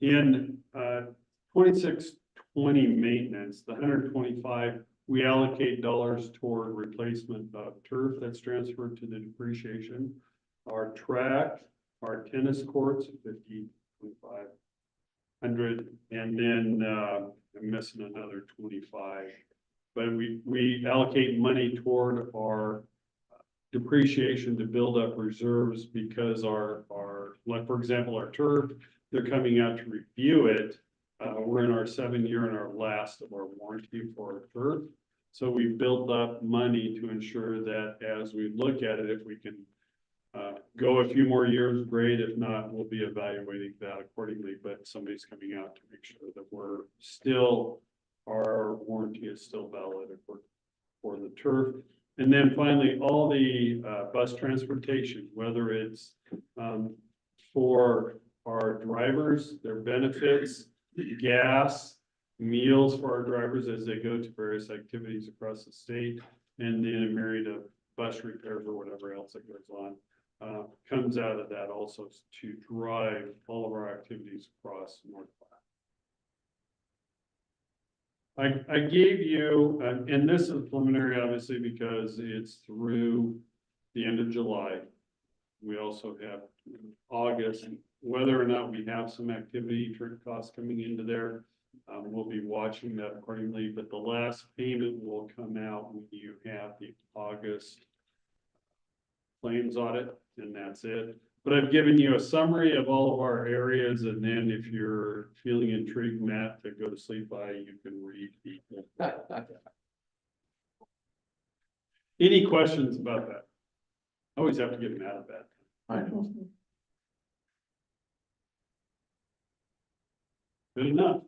Speaker 12: In 2620 maintenance, the 125, we allocate dollars toward replacement of turf that's transferred to the depreciation. Our track, our tennis courts, 50, 2,500, and then I'm missing another 25. But we allocate money toward our depreciation to build up reserves because our like for example, our turf, they're coming out to review it. We're in our 7th year and our last of our warranty for our turf. So we built up money to ensure that as we look at it, if we can go a few more years, great. If not, we'll be evaluating that accordingly. But somebody's coming out to make sure that we're still, our warranty is still valid for the turf. And then finally, all the bus transportation, whether it's for our drivers, their benefits, gas, meals for our drivers as they go to various activities across the state, and then a myriad of bus repairs or whatever else that goes on, comes out of that also to drive all of our activities across North Platte. I gave you, and this is preliminary obviously because it's through the end of July. We also have August, whether or not we have some activity trip costs coming into there. We'll be watching that accordingly, but the last payment will come out when you have the August claims audit, and that's it. But I've given you a summary of all of our areas, and then if you're feeling intrigued, Matt, to go to sleep by, you can read the. Any questions about that? I always have to get Matt out of bed.
Speaker 5: I know.
Speaker 12: Good enough.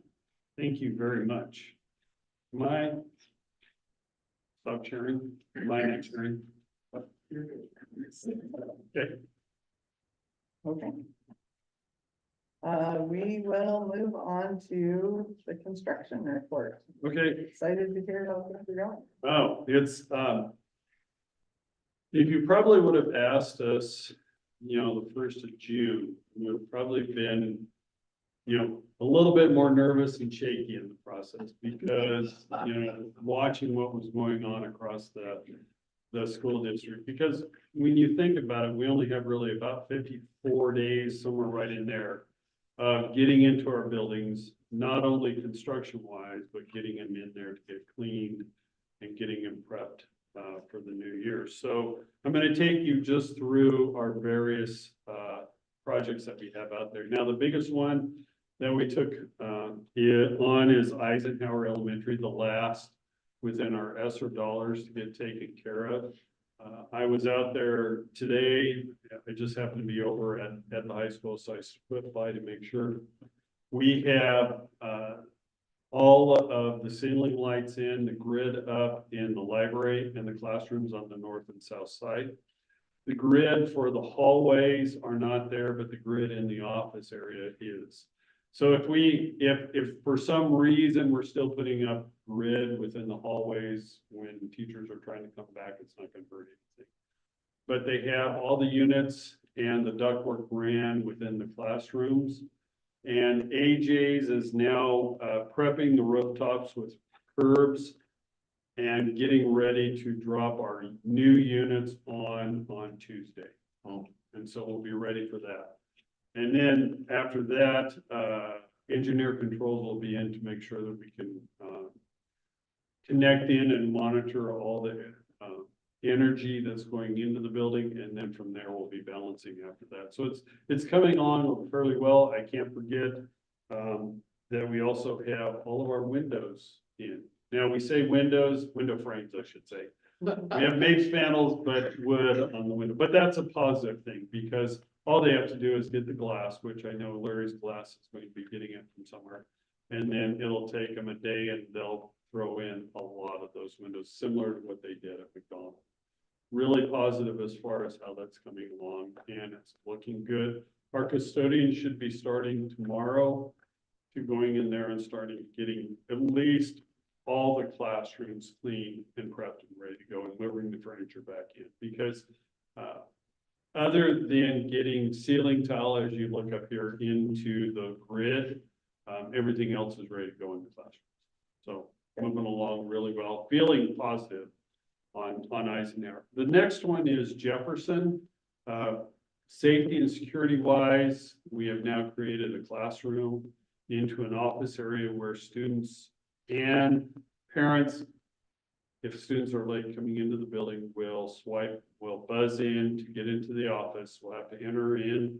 Speaker 12: Thank you very much. Stop sharing. My next sharing. Okay.
Speaker 3: okay. We will move on to the construction report.
Speaker 12: Okay.
Speaker 3: Excited to hear how things are going.
Speaker 12: Oh, it's, if you probably would have asked us, the 1st of June, we would have probably been, a little bit more nervous and shaky in the process because, watching what was going on across the school district. Because when you think about it, we only have really about 54 days, somewhere right in there, of getting into our buildings, not only construction wise, but getting them in there to get cleaned and getting them prepped for the new year. So I'm going to take you just through our various projects that we have out there. Now, the biggest one that we took on is Eisenhower Elementary, the last within our ESSER dollars to get taken care of. I was out there today. I just happened to be over at the high school, so I slipped by to make sure. We have all of the ceiling lights in, the grid up in the library and the classrooms on the north and south side. The grid for the hallways are not there, but the grid in the office area is. So if for some reason we're still putting up grid within the hallways when teachers are trying to come back, it's not going to hurt anything. But they have all the units and the ductwork ran within the classrooms. And AJ's is now prepping the rooftops with curbs and getting ready to drop our new units on Tuesday. And so we'll be ready for that. And then after that, engineer controls will be in to make sure that we can connect in and monitor all the energy that's going into the building. And then from there, we'll be balancing after that. So it's coming on fairly well. I can't forget that we also have all of our windows in. Now, we say window frames, I should say. We have MAPE panels, but wood on the window. But that's a positive thing because all they have to do is get the glass, which I know Larry's glass is going to be getting it from somewhere. And then it'll take them a day and they'll throw in a lot of those windows, similar to what they did at McDonald's. Really positive as far as how that's coming along and it's looking good. Our custodians should be starting tomorrow to going in there and starting getting at least all the classrooms clean and prepped and ready to go and moving the furniture back in because other than getting ceiling tile, as you look up here into the grid, everything else is ready to go in the classrooms. So moving along really well, feeling positive on Eisenhower. The next one is Jefferson. Safety and security wise, we have now created a classroom into an office area where students and parents, if students are late coming into the building, will buzz in to get into the office. We'll have to enter in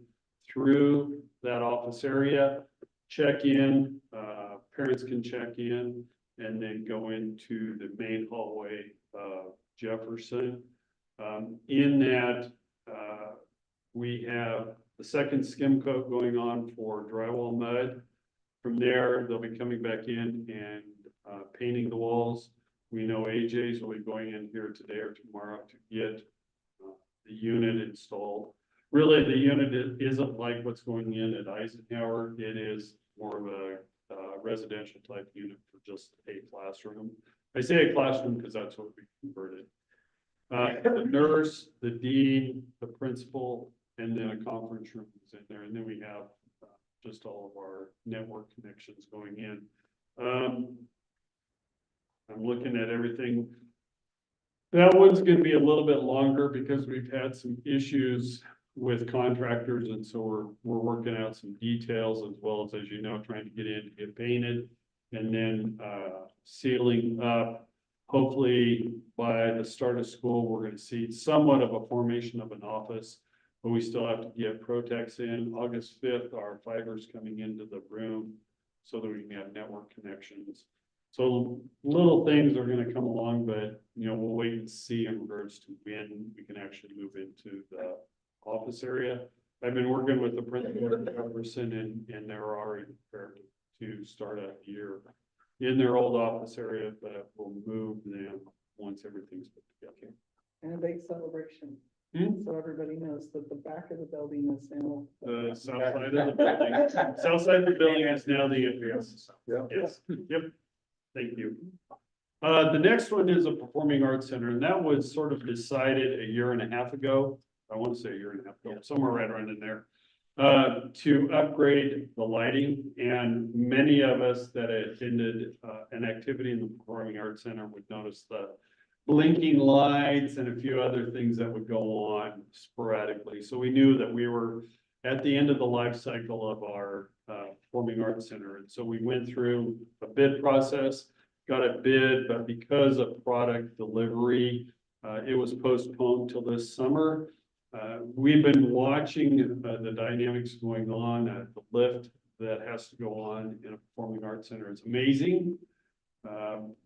Speaker 12: through that office area, check in, parents can check in, and then go into the main hallway of Jefferson. In that, we have the second skim coat going on for drywall mud. From there, they'll be coming back in and painting the walls. We know AJ's will be going in here today or tomorrow to get the unit installed. Really, the unit isn't like what's going in at Eisenhower. It is more of a residential type unit for just a classroom. I say a classroom because that's what we converted. The nurse, the dean, the principal, and then a conference room is in there. And then we have just all of our network connections going in. I'm looking at everything. That one's going to be a little bit longer because we've had some issues with contractors. And so we're working out some details as well as you know, trying to get in to get painted and then sealing up. Hopefully by the start of school, we're going to see somewhat of a formation of an office, but we still have to get Protex in. August 5th, our fiber's coming into the room so that we can have network connections. So little things are going to come along, but we'll wait and see in regards to when we can actually move into the office area. I've been working with the principal at Jefferson and they're already prepared to start out the year in their old office area, but we'll move them once everything's put together.
Speaker 3: And a big celebration. So everybody knows that the back of the building is now.
Speaker 12: The south side of the building. South side of the building is now the NPPS.
Speaker 6: Yeah.
Speaker 12: Yes, yep. Thank you. The next one is a performing arts center, and that was sort of decided a year and a half ago. I want to say a year and a half ago, somewhere right around in there. To upgrade the lighting, and many of us that attended an activity in the performing arts center would notice the blinking lights and a few other things that would go on sporadically. So we knew that we were at the end of the life cycle of our performing arts center. And so we went through a bid process, got a bid, but because of product delivery, it was postponed till this summer. We've been watching the dynamics going on at the lift that has to go on in a performing arts center. It's amazing.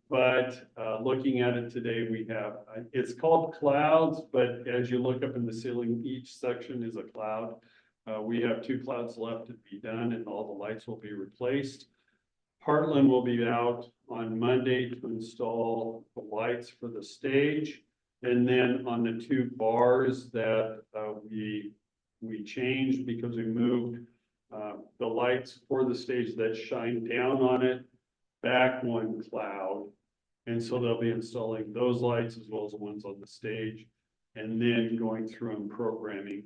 Speaker 12: But looking at it today, we have, it's called clouds, but as you look up in the ceiling, each section is a cloud. We have 2 clouds left to be done, and all the lights will be replaced. Heartland will be out on Monday to install the lights for the stage. And then on the 2 bars that we changed because we moved the lights for the stage that shine down on it back 1 cloud. And so they'll be installing those lights as well as the ones on the stage, and then going through and programming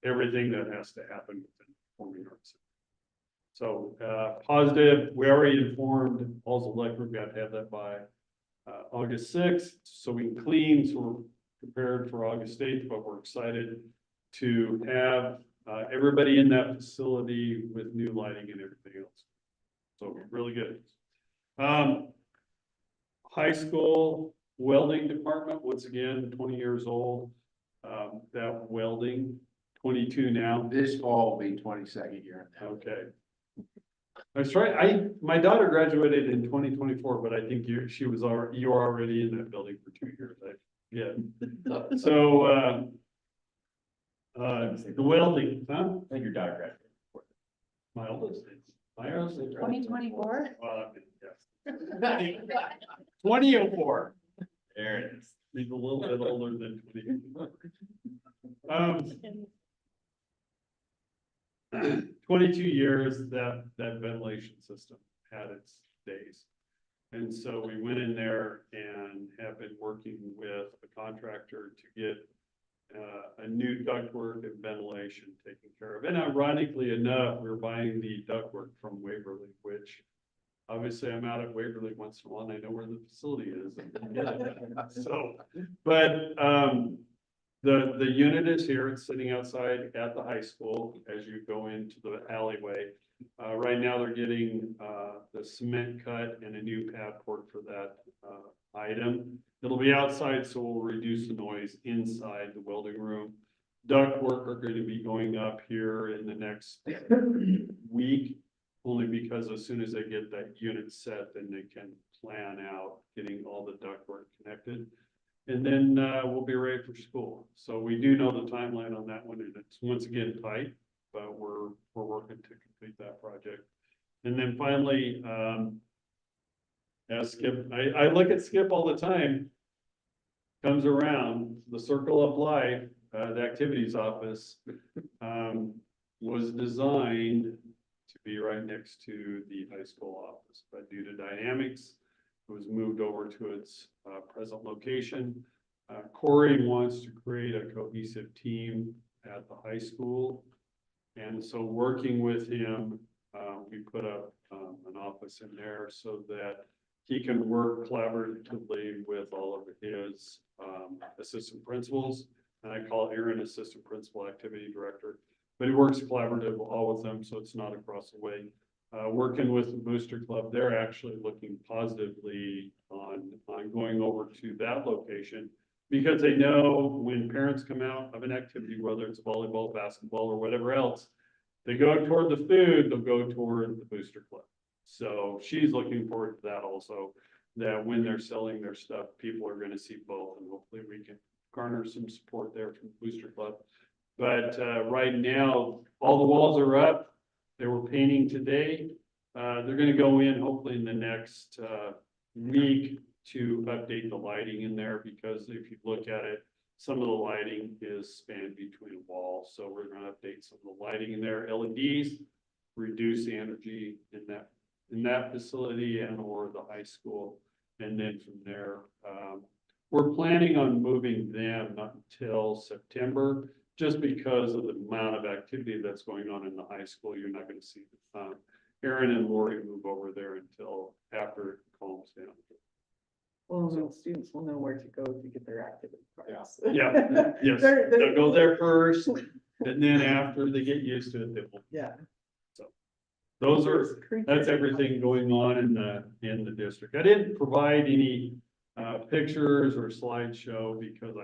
Speaker 12: everything that has to happen within performing arts. So positive, we already informed Halls Electric, we've got to have that by August 6th, so we can clean, so we're prepared for August 8th, but we're excited to have everybody in that facility with new lighting and everything else. So really good. High school welding department, once again, 20 years old. That welding, 22 now.
Speaker 5: This fall will be 22nd year.
Speaker 12: Okay. That's right. My daughter graduated in 2024, but I think you were already in that building for 2 years. Yeah. So, the welding, huh?
Speaker 1: I think your daughter graduated.
Speaker 12: My oldest is. My oldest is.
Speaker 9: 2024?
Speaker 12: Yes. 2004.
Speaker 1: There it is.
Speaker 12: He's a little bit older than 22 years that ventilation system had its days. And so we went in there and have been working with a contractor to get a new ductwork and ventilation taken care of. And ironically enough, we're buying the ductwork from Waverly, which obviously I'm out at Waverly once in a while and I know where the facility is. So, but the unit is here. It's sitting outside at the high school as you go into the alleyway. Right now they're getting the cement cut and a new pad port for that item. It'll be outside, so we'll reduce the noise inside the welding room. Ductwork are going to be going up here in the next week, only because as soon as they get that unit set, then they can plan out getting all the ductwork connected. And then we'll be ready for school. So we do know the timeline on that one, and it's once again tight, but we're working to complete that project. And then finally, as Skip, I look at Skip all the time, comes around, the circle of life, the activities office was designed to be right next to the high school office, but due to dynamics, it was moved over to its present location. Corey wants to create a cohesive team at the high school. And so working with him, we put up an office in there so that he can work collaboratively with all of his assistant principals. And I call Aaron assistant principal activity director, but he works collaborative all with them, so it's not across the way. Working with the Booster Club, they're actually looking positively on going over to that location, because they know when parents come out of an activity, whether it's volleyball, basketball, or whatever else, they go toward the food, they'll go toward the Booster Club. So she's looking forward to that also, that when they're selling their stuff, people are going to see both, and hopefully we can garner some support there from the Booster Club. But right now, all the walls are up. They were painting today. They're going to go in hopefully in the next week to update the lighting in there, because if you look at it, some of the lighting is spanned between walls. So we're going to update some of the lighting in there. LEDs, reduce the energy in that facility and or the high school. And then from there, we're planning on moving them not until September, just because of the amount of activity that's going on in the high school. You're not gonna see, Aaron and Lori move over there until after it calms down.
Speaker 3: Well, the students will know where to go to get their activity cards.
Speaker 12: Yeah, yes, they'll go there first, and then after they get used to it, they will.
Speaker 3: Yeah.
Speaker 12: Those are, that's everything going on in the district. I didn't provide any pictures or slideshow because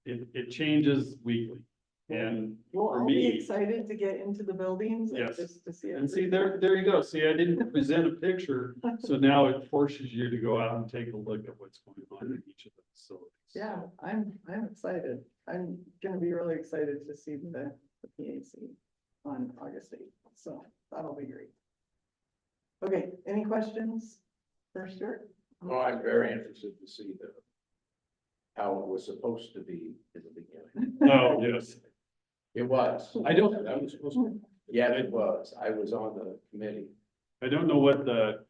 Speaker 12: it changes weekly. And
Speaker 3: We'll
Speaker 12: for
Speaker 3: all be
Speaker 12: me,
Speaker 3: excited to get into the buildings and
Speaker 12: Yes.
Speaker 3: just to see it.
Speaker 12: and see, there you go. See, I didn't present a picture, so now it forces you to go out and take a look at what's going on in each of the facilities.
Speaker 3: Yeah, I'm excited. I'm gonna be really excited to see the PAC on August 8th, so that'll be great. Okay, any questions for Stuart?
Speaker 5: Well, I'm very interested to see how it was supposed to be in the beginning.
Speaker 12: Oh, yes.
Speaker 5: It was.
Speaker 12: I don't,
Speaker 5: That was supposed to. Yeah, it was. I was on the committee.
Speaker 12: I don't know what the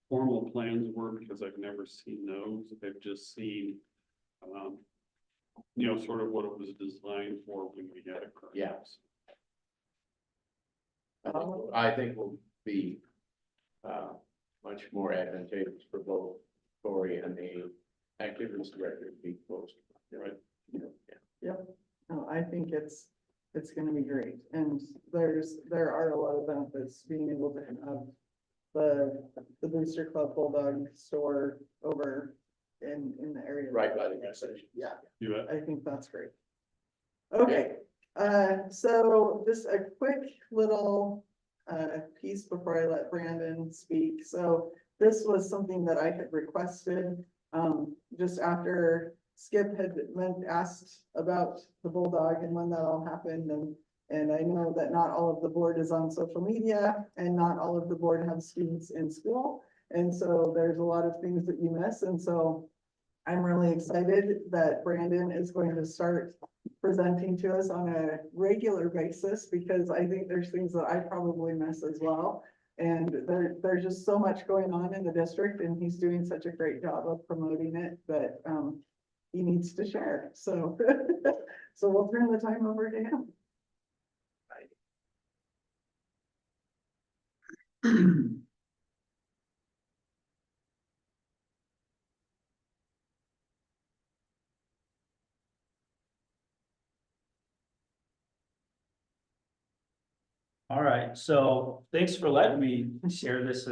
Speaker 12: formal plans were because I've never seen those. I've just seen, sort of what it was designed for when we had it.
Speaker 5: Yeah. I think will be much more advantageous for both Cory and the activities director to be close. Right.
Speaker 3: Yep, no, I think it's gonna be great, and there are a lot of benefits being able to have the Booster Club Bulldog store over in the area.
Speaker 5: Right by the gas station.
Speaker 3: Yeah,
Speaker 12: You bet.
Speaker 3: I think that's great. Okay, so just a quick little piece before I let Brandon speak. So this was something that I had requested just after Skip had asked about the Bulldog and when that all happened, and I know that not all of the board is on social media and not all of the board have students in school. And so there's a lot of things that you miss. And so I'm really excited that Brandon is going to start presenting to us on a regular basis, because I think there's things that I probably miss as well. And there's just so much going on in the district, and he's doing such a great job of promoting it that he needs to share. So, so we'll turn the time over to him.
Speaker 13: All right, so thanks for letting me share this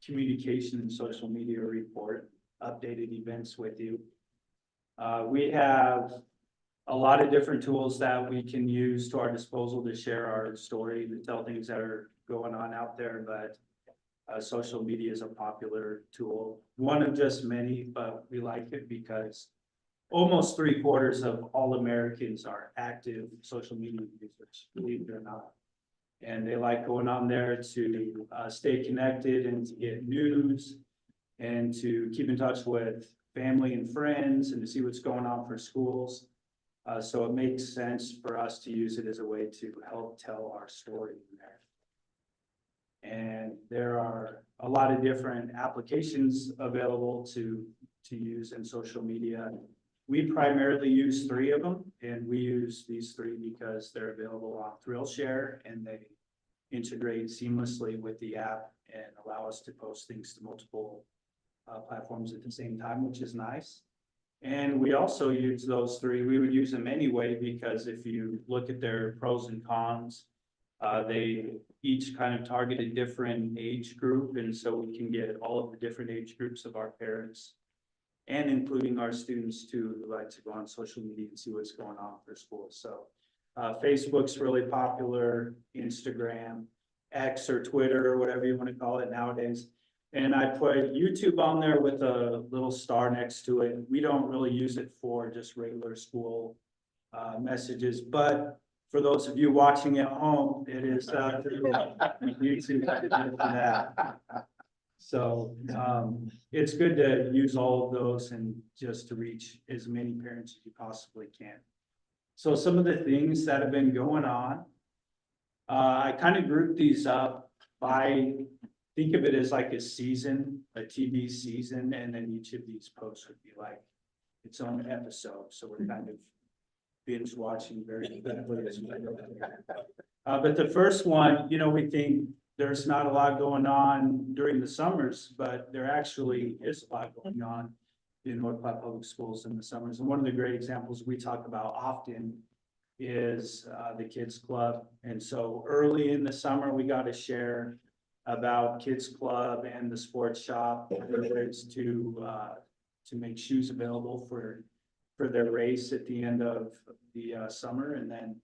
Speaker 13: communication and social media report, updated events with you. We have a lot of different tools that we can use to our disposal to share our story, to tell things that are going on out there, but social media is a popular tool. One of just many, but we like it because almost 3/4 of all Americans are active social media users, believe it or not. And they like going on there to stay connected and to get news and to keep in touch with family and friends and to see what's going on for schools. So it makes sense for us to use it as a way to help tell our story in there. And there are a lot of different applications available to use in social media. We primarily use 3 of them, and we use these 3 because they're available on ThrillShare, and they integrate seamlessly with the app and allow us to post things to multiple platforms at the same time, which is nice. And we also use those 3. We would use them anyway, because if you look at their pros and cons, they each kind of target a different age group, and so we can get all of the different age groups of our parents, and including our students too, who like to go on social media and see what's going on for school. So Facebook's really popular, Instagram, X or Twitter, or whatever you want to call it nowadays. And I put YouTube on there with a little star next to it. We don't really use it for just regular school messages, but for those of you watching at home, it is YouTube for that. So it's good to use all of those and just to reach as many parents as you possibly can. So some of the things that have been going on, I kind of grouped these up by think of it as like a season, a TV season, and then each of these posts would be like its own episode, so we're kind of binge watching very quickly as we go. But the first one, you know, we think there's not a lot going on during the summers, but there actually is a lot going on in North Platte Public Schools in the summers. And one of the great examples we talk about often is the Kids Club. And so early in the summer, we got to share about Kids Club and the sports shop, ways to make shoes available for their race at the end of the summer. And then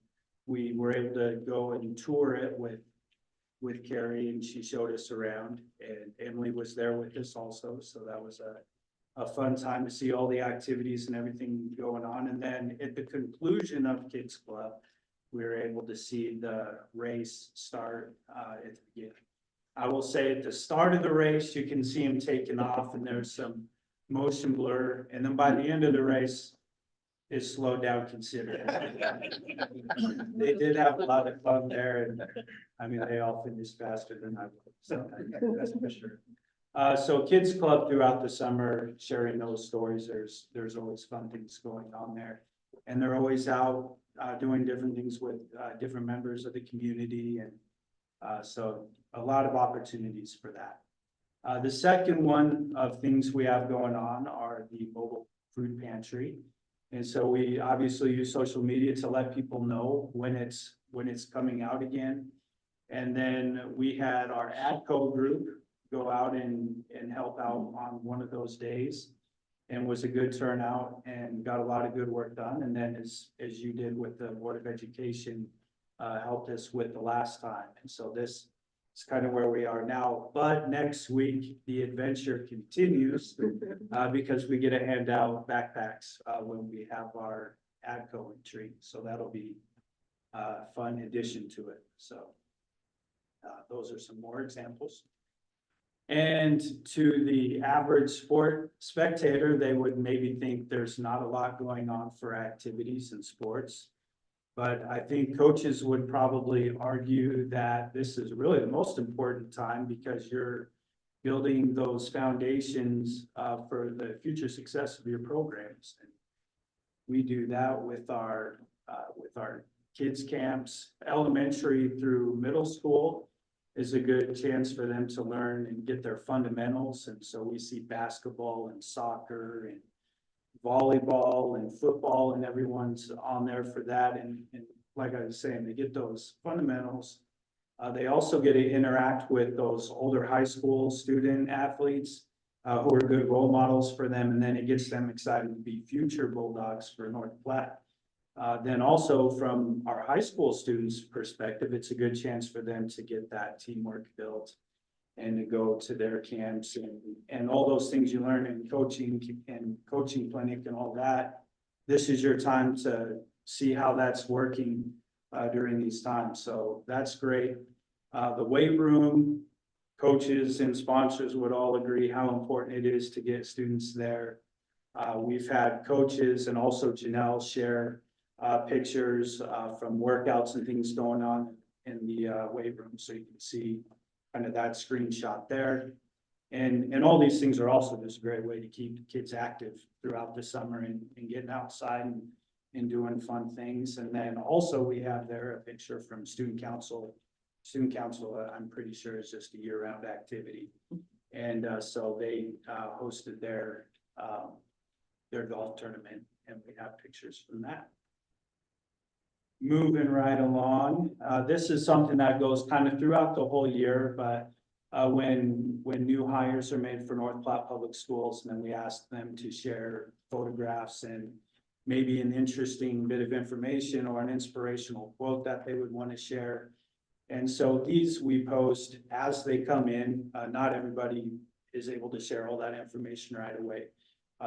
Speaker 13: we were able to go and tour it with Carrie, and she showed us around, and Emily was there with us also. So that was a fun time to see all the activities and everything going on. And then at the conclusion of Kids Club, we were able to see the race start at the beginning. I will say at the start of the race, you can see him taking off and there's some motion blur. And then by the end of the race, it slowed down considerably. They did have a lot of fun there, and I mean, they all finished faster than I would, so that's for sure. So Kids Club throughout the summer, sharing those stories, there's always fun things going on there. And they're always out doing different things with different members of the community, and so a lot of opportunities for that. The second one of things we have going on are the mobile food pantry. And so we obviously use social media to let people know when it's coming out again. And then we had our ADCO group go out and help out on one of those days, and was a good turnout and got a lot of good work done. And then as you did with the Board of Education, helped us with the last time. And so this is kind of where we are now. But next week, the adventure continues because we get to hand out backpacks when we have our ADCO retreat. So that'll be a fun addition to it. So those are some more examples. And to the average sport spectator, they would maybe think there's not a lot going on for activities and sports. But I think coaches would probably argue that this is really the most important time because you're building those foundations for the future success of your programs. And we do that with our kids camps, elementary through middle school is a good chance for them to learn and get their fundamentals. And so we see basketball and soccer and volleyball and football, and everyone's on there for that. And like I was saying, they get those fundamentals. They also get to interact with those older high school student athletes who are good role models for them. And then it gets them excited to be future Bulldogs for North Platte. Then also from our high school students' perspective, it's a good chance for them to get that teamwork built and to go to their camps and all those things you learn in coaching clinic and all that. This is your time to see how that's working during these times. So that's great. The weight room, coaches and sponsors would all agree how important it is to get students there. We've had coaches and also Janelle share pictures from workouts and things going on in the weight room, so you can see kind of that screenshot there. And all these things are also just a great way to keep kids active throughout the summer and getting outside and doing fun things. And then also we have there a picture from student council. Student council, I'm pretty sure, is just a year-round activity. And so they hosted their golf tournament, and we have pictures from that. Moving right along, this is something that goes kind of throughout the whole year, but when new hires are made for North Platte Public Schools, and then we ask them to share photographs and maybe an interesting bit of information or an inspirational quote that they would want to share. And so these we post as they come in. Not everybody is able to share all that information right away.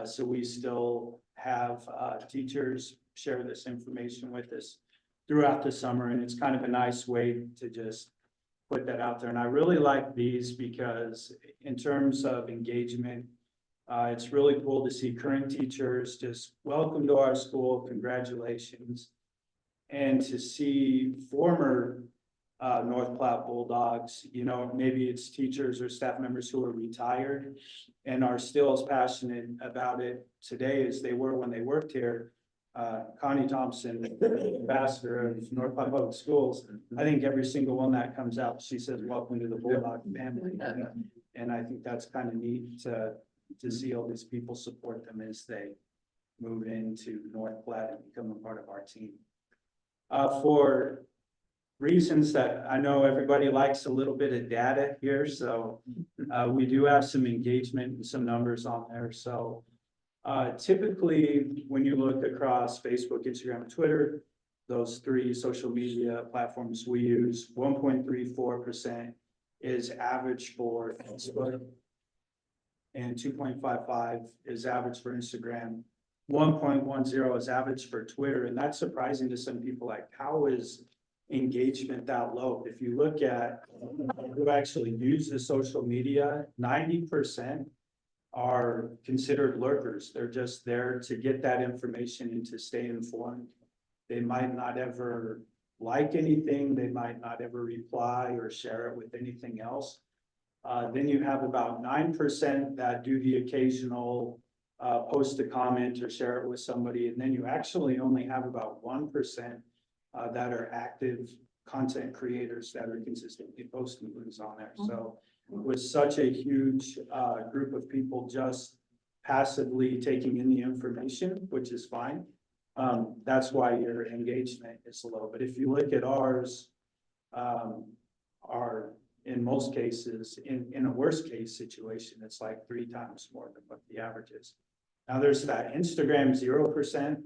Speaker 13: So we still have teachers share this information with us throughout the summer, and it's kind of a nice way to just put that out there. And I really like these because in terms of engagement, it's really cool to see current teachers just welcome to our school, congratulations, and to see former North Platte Bulldogs, you know, maybe it's teachers or staff members who are retired and are still as passionate about it today as they were when they worked here. Connie Thompson, ambassador of North Platte Public Schools, I think every single one that comes out, she says, welcome to the Bulldog family. And I think that's kind of neat to see all these people support them as they move into North Platte and become a part of our team. For reasons that I know everybody likes a little bit of data here, so we do have some engagement and some numbers on there. So typically, when you look across Facebook, Instagram, and Twitter, those 3 social media platforms we use, 1.34% is average for Facebook, and 2.55 is average for Instagram. 1.10 is average for Twitter, and that's surprising to some people. Like, how is engagement that low? If you look at who actually uses social media, 90% are considered lurkers. They're just there to get that information and to stay informed. They might not ever like anything. They might not ever reply or share it with anything else. Then you have about 9% that do the occasional post a comment or share it with somebody. And then you actually only have about 1% that are active content creators that are consistently posting things on there. So with such a huge group of people just passively taking in the information, which is fine, that's why your engagement is low. But if you look at ours, in most cases, in a worst case situation, it's like 3 times more than what the average is. Now there's that Instagram 0%.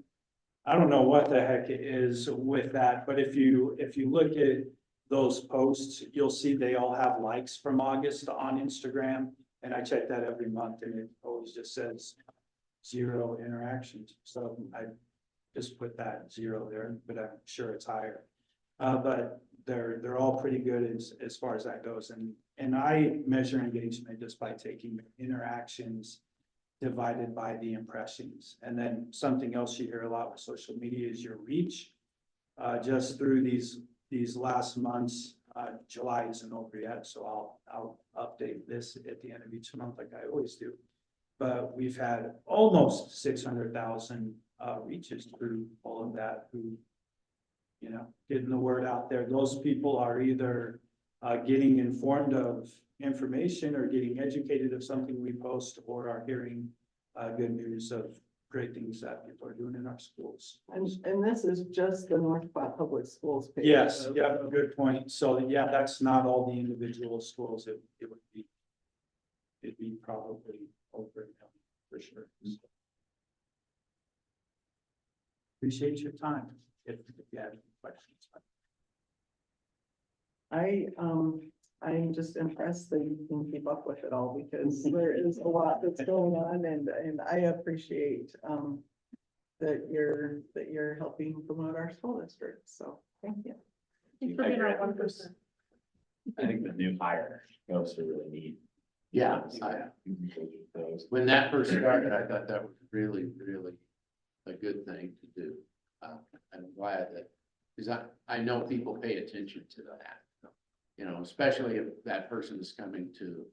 Speaker 13: I don't know what the heck it is with that, but if you look at those posts, you'll see they all have likes from August on Instagram. And I check that every month and it always just says 0 interactions. So I just put that 0 there, but I'm sure it's higher. But they're all pretty good as far as that goes. And I measure engagement just by taking interactions divided by the impressions. And then something else you hear a lot with social media is your reach. Just through these last months, July isn't over yet, so I'll update this at the end of each month like I always do. But we've had almost 600,000 reaches through all of that, who, you know, getting the word out there. Those people are either getting informed of information or getting educated of something we post, or are hearing good news of great things that people are doing in our schools.
Speaker 3: And this is just the North Platte Public Schools page.
Speaker 13: Yes, yeah, good point. So yeah, that's not all the individual schools. It'd be probably over a million for sure. So, appreciate your time. If you have any questions.
Speaker 3: I'm just impressed that you can keep up with it all, because there is a lot that's going on, and I appreciate that you're helping promote our school district. So thank you.
Speaker 11: Thanks for being our 1%.
Speaker 1: I think the new hire goes to really neat.
Speaker 5: Yeah,
Speaker 1: Those.
Speaker 5: when that first started, I thought that was really, really a good thing to do. I'm glad that, because I know people pay attention to that. You know, especially if that person is coming to,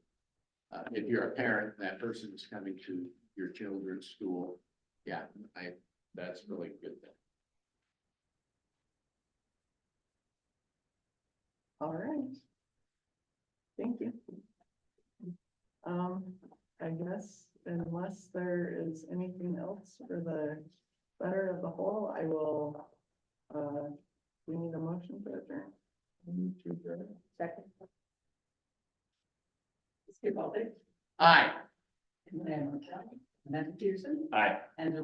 Speaker 5: if you're a parent, that person is coming to your children's school. Yeah, that's really a good thing.
Speaker 3: All right. Thank you. I guess unless there is anything else for the better of the whole, I will, we need a motion to adjourn.
Speaker 2: Second. Skip Aldick.
Speaker 5: Aye.
Speaker 2: And Amanda Peterson.
Speaker 1: Aye.
Speaker 2: And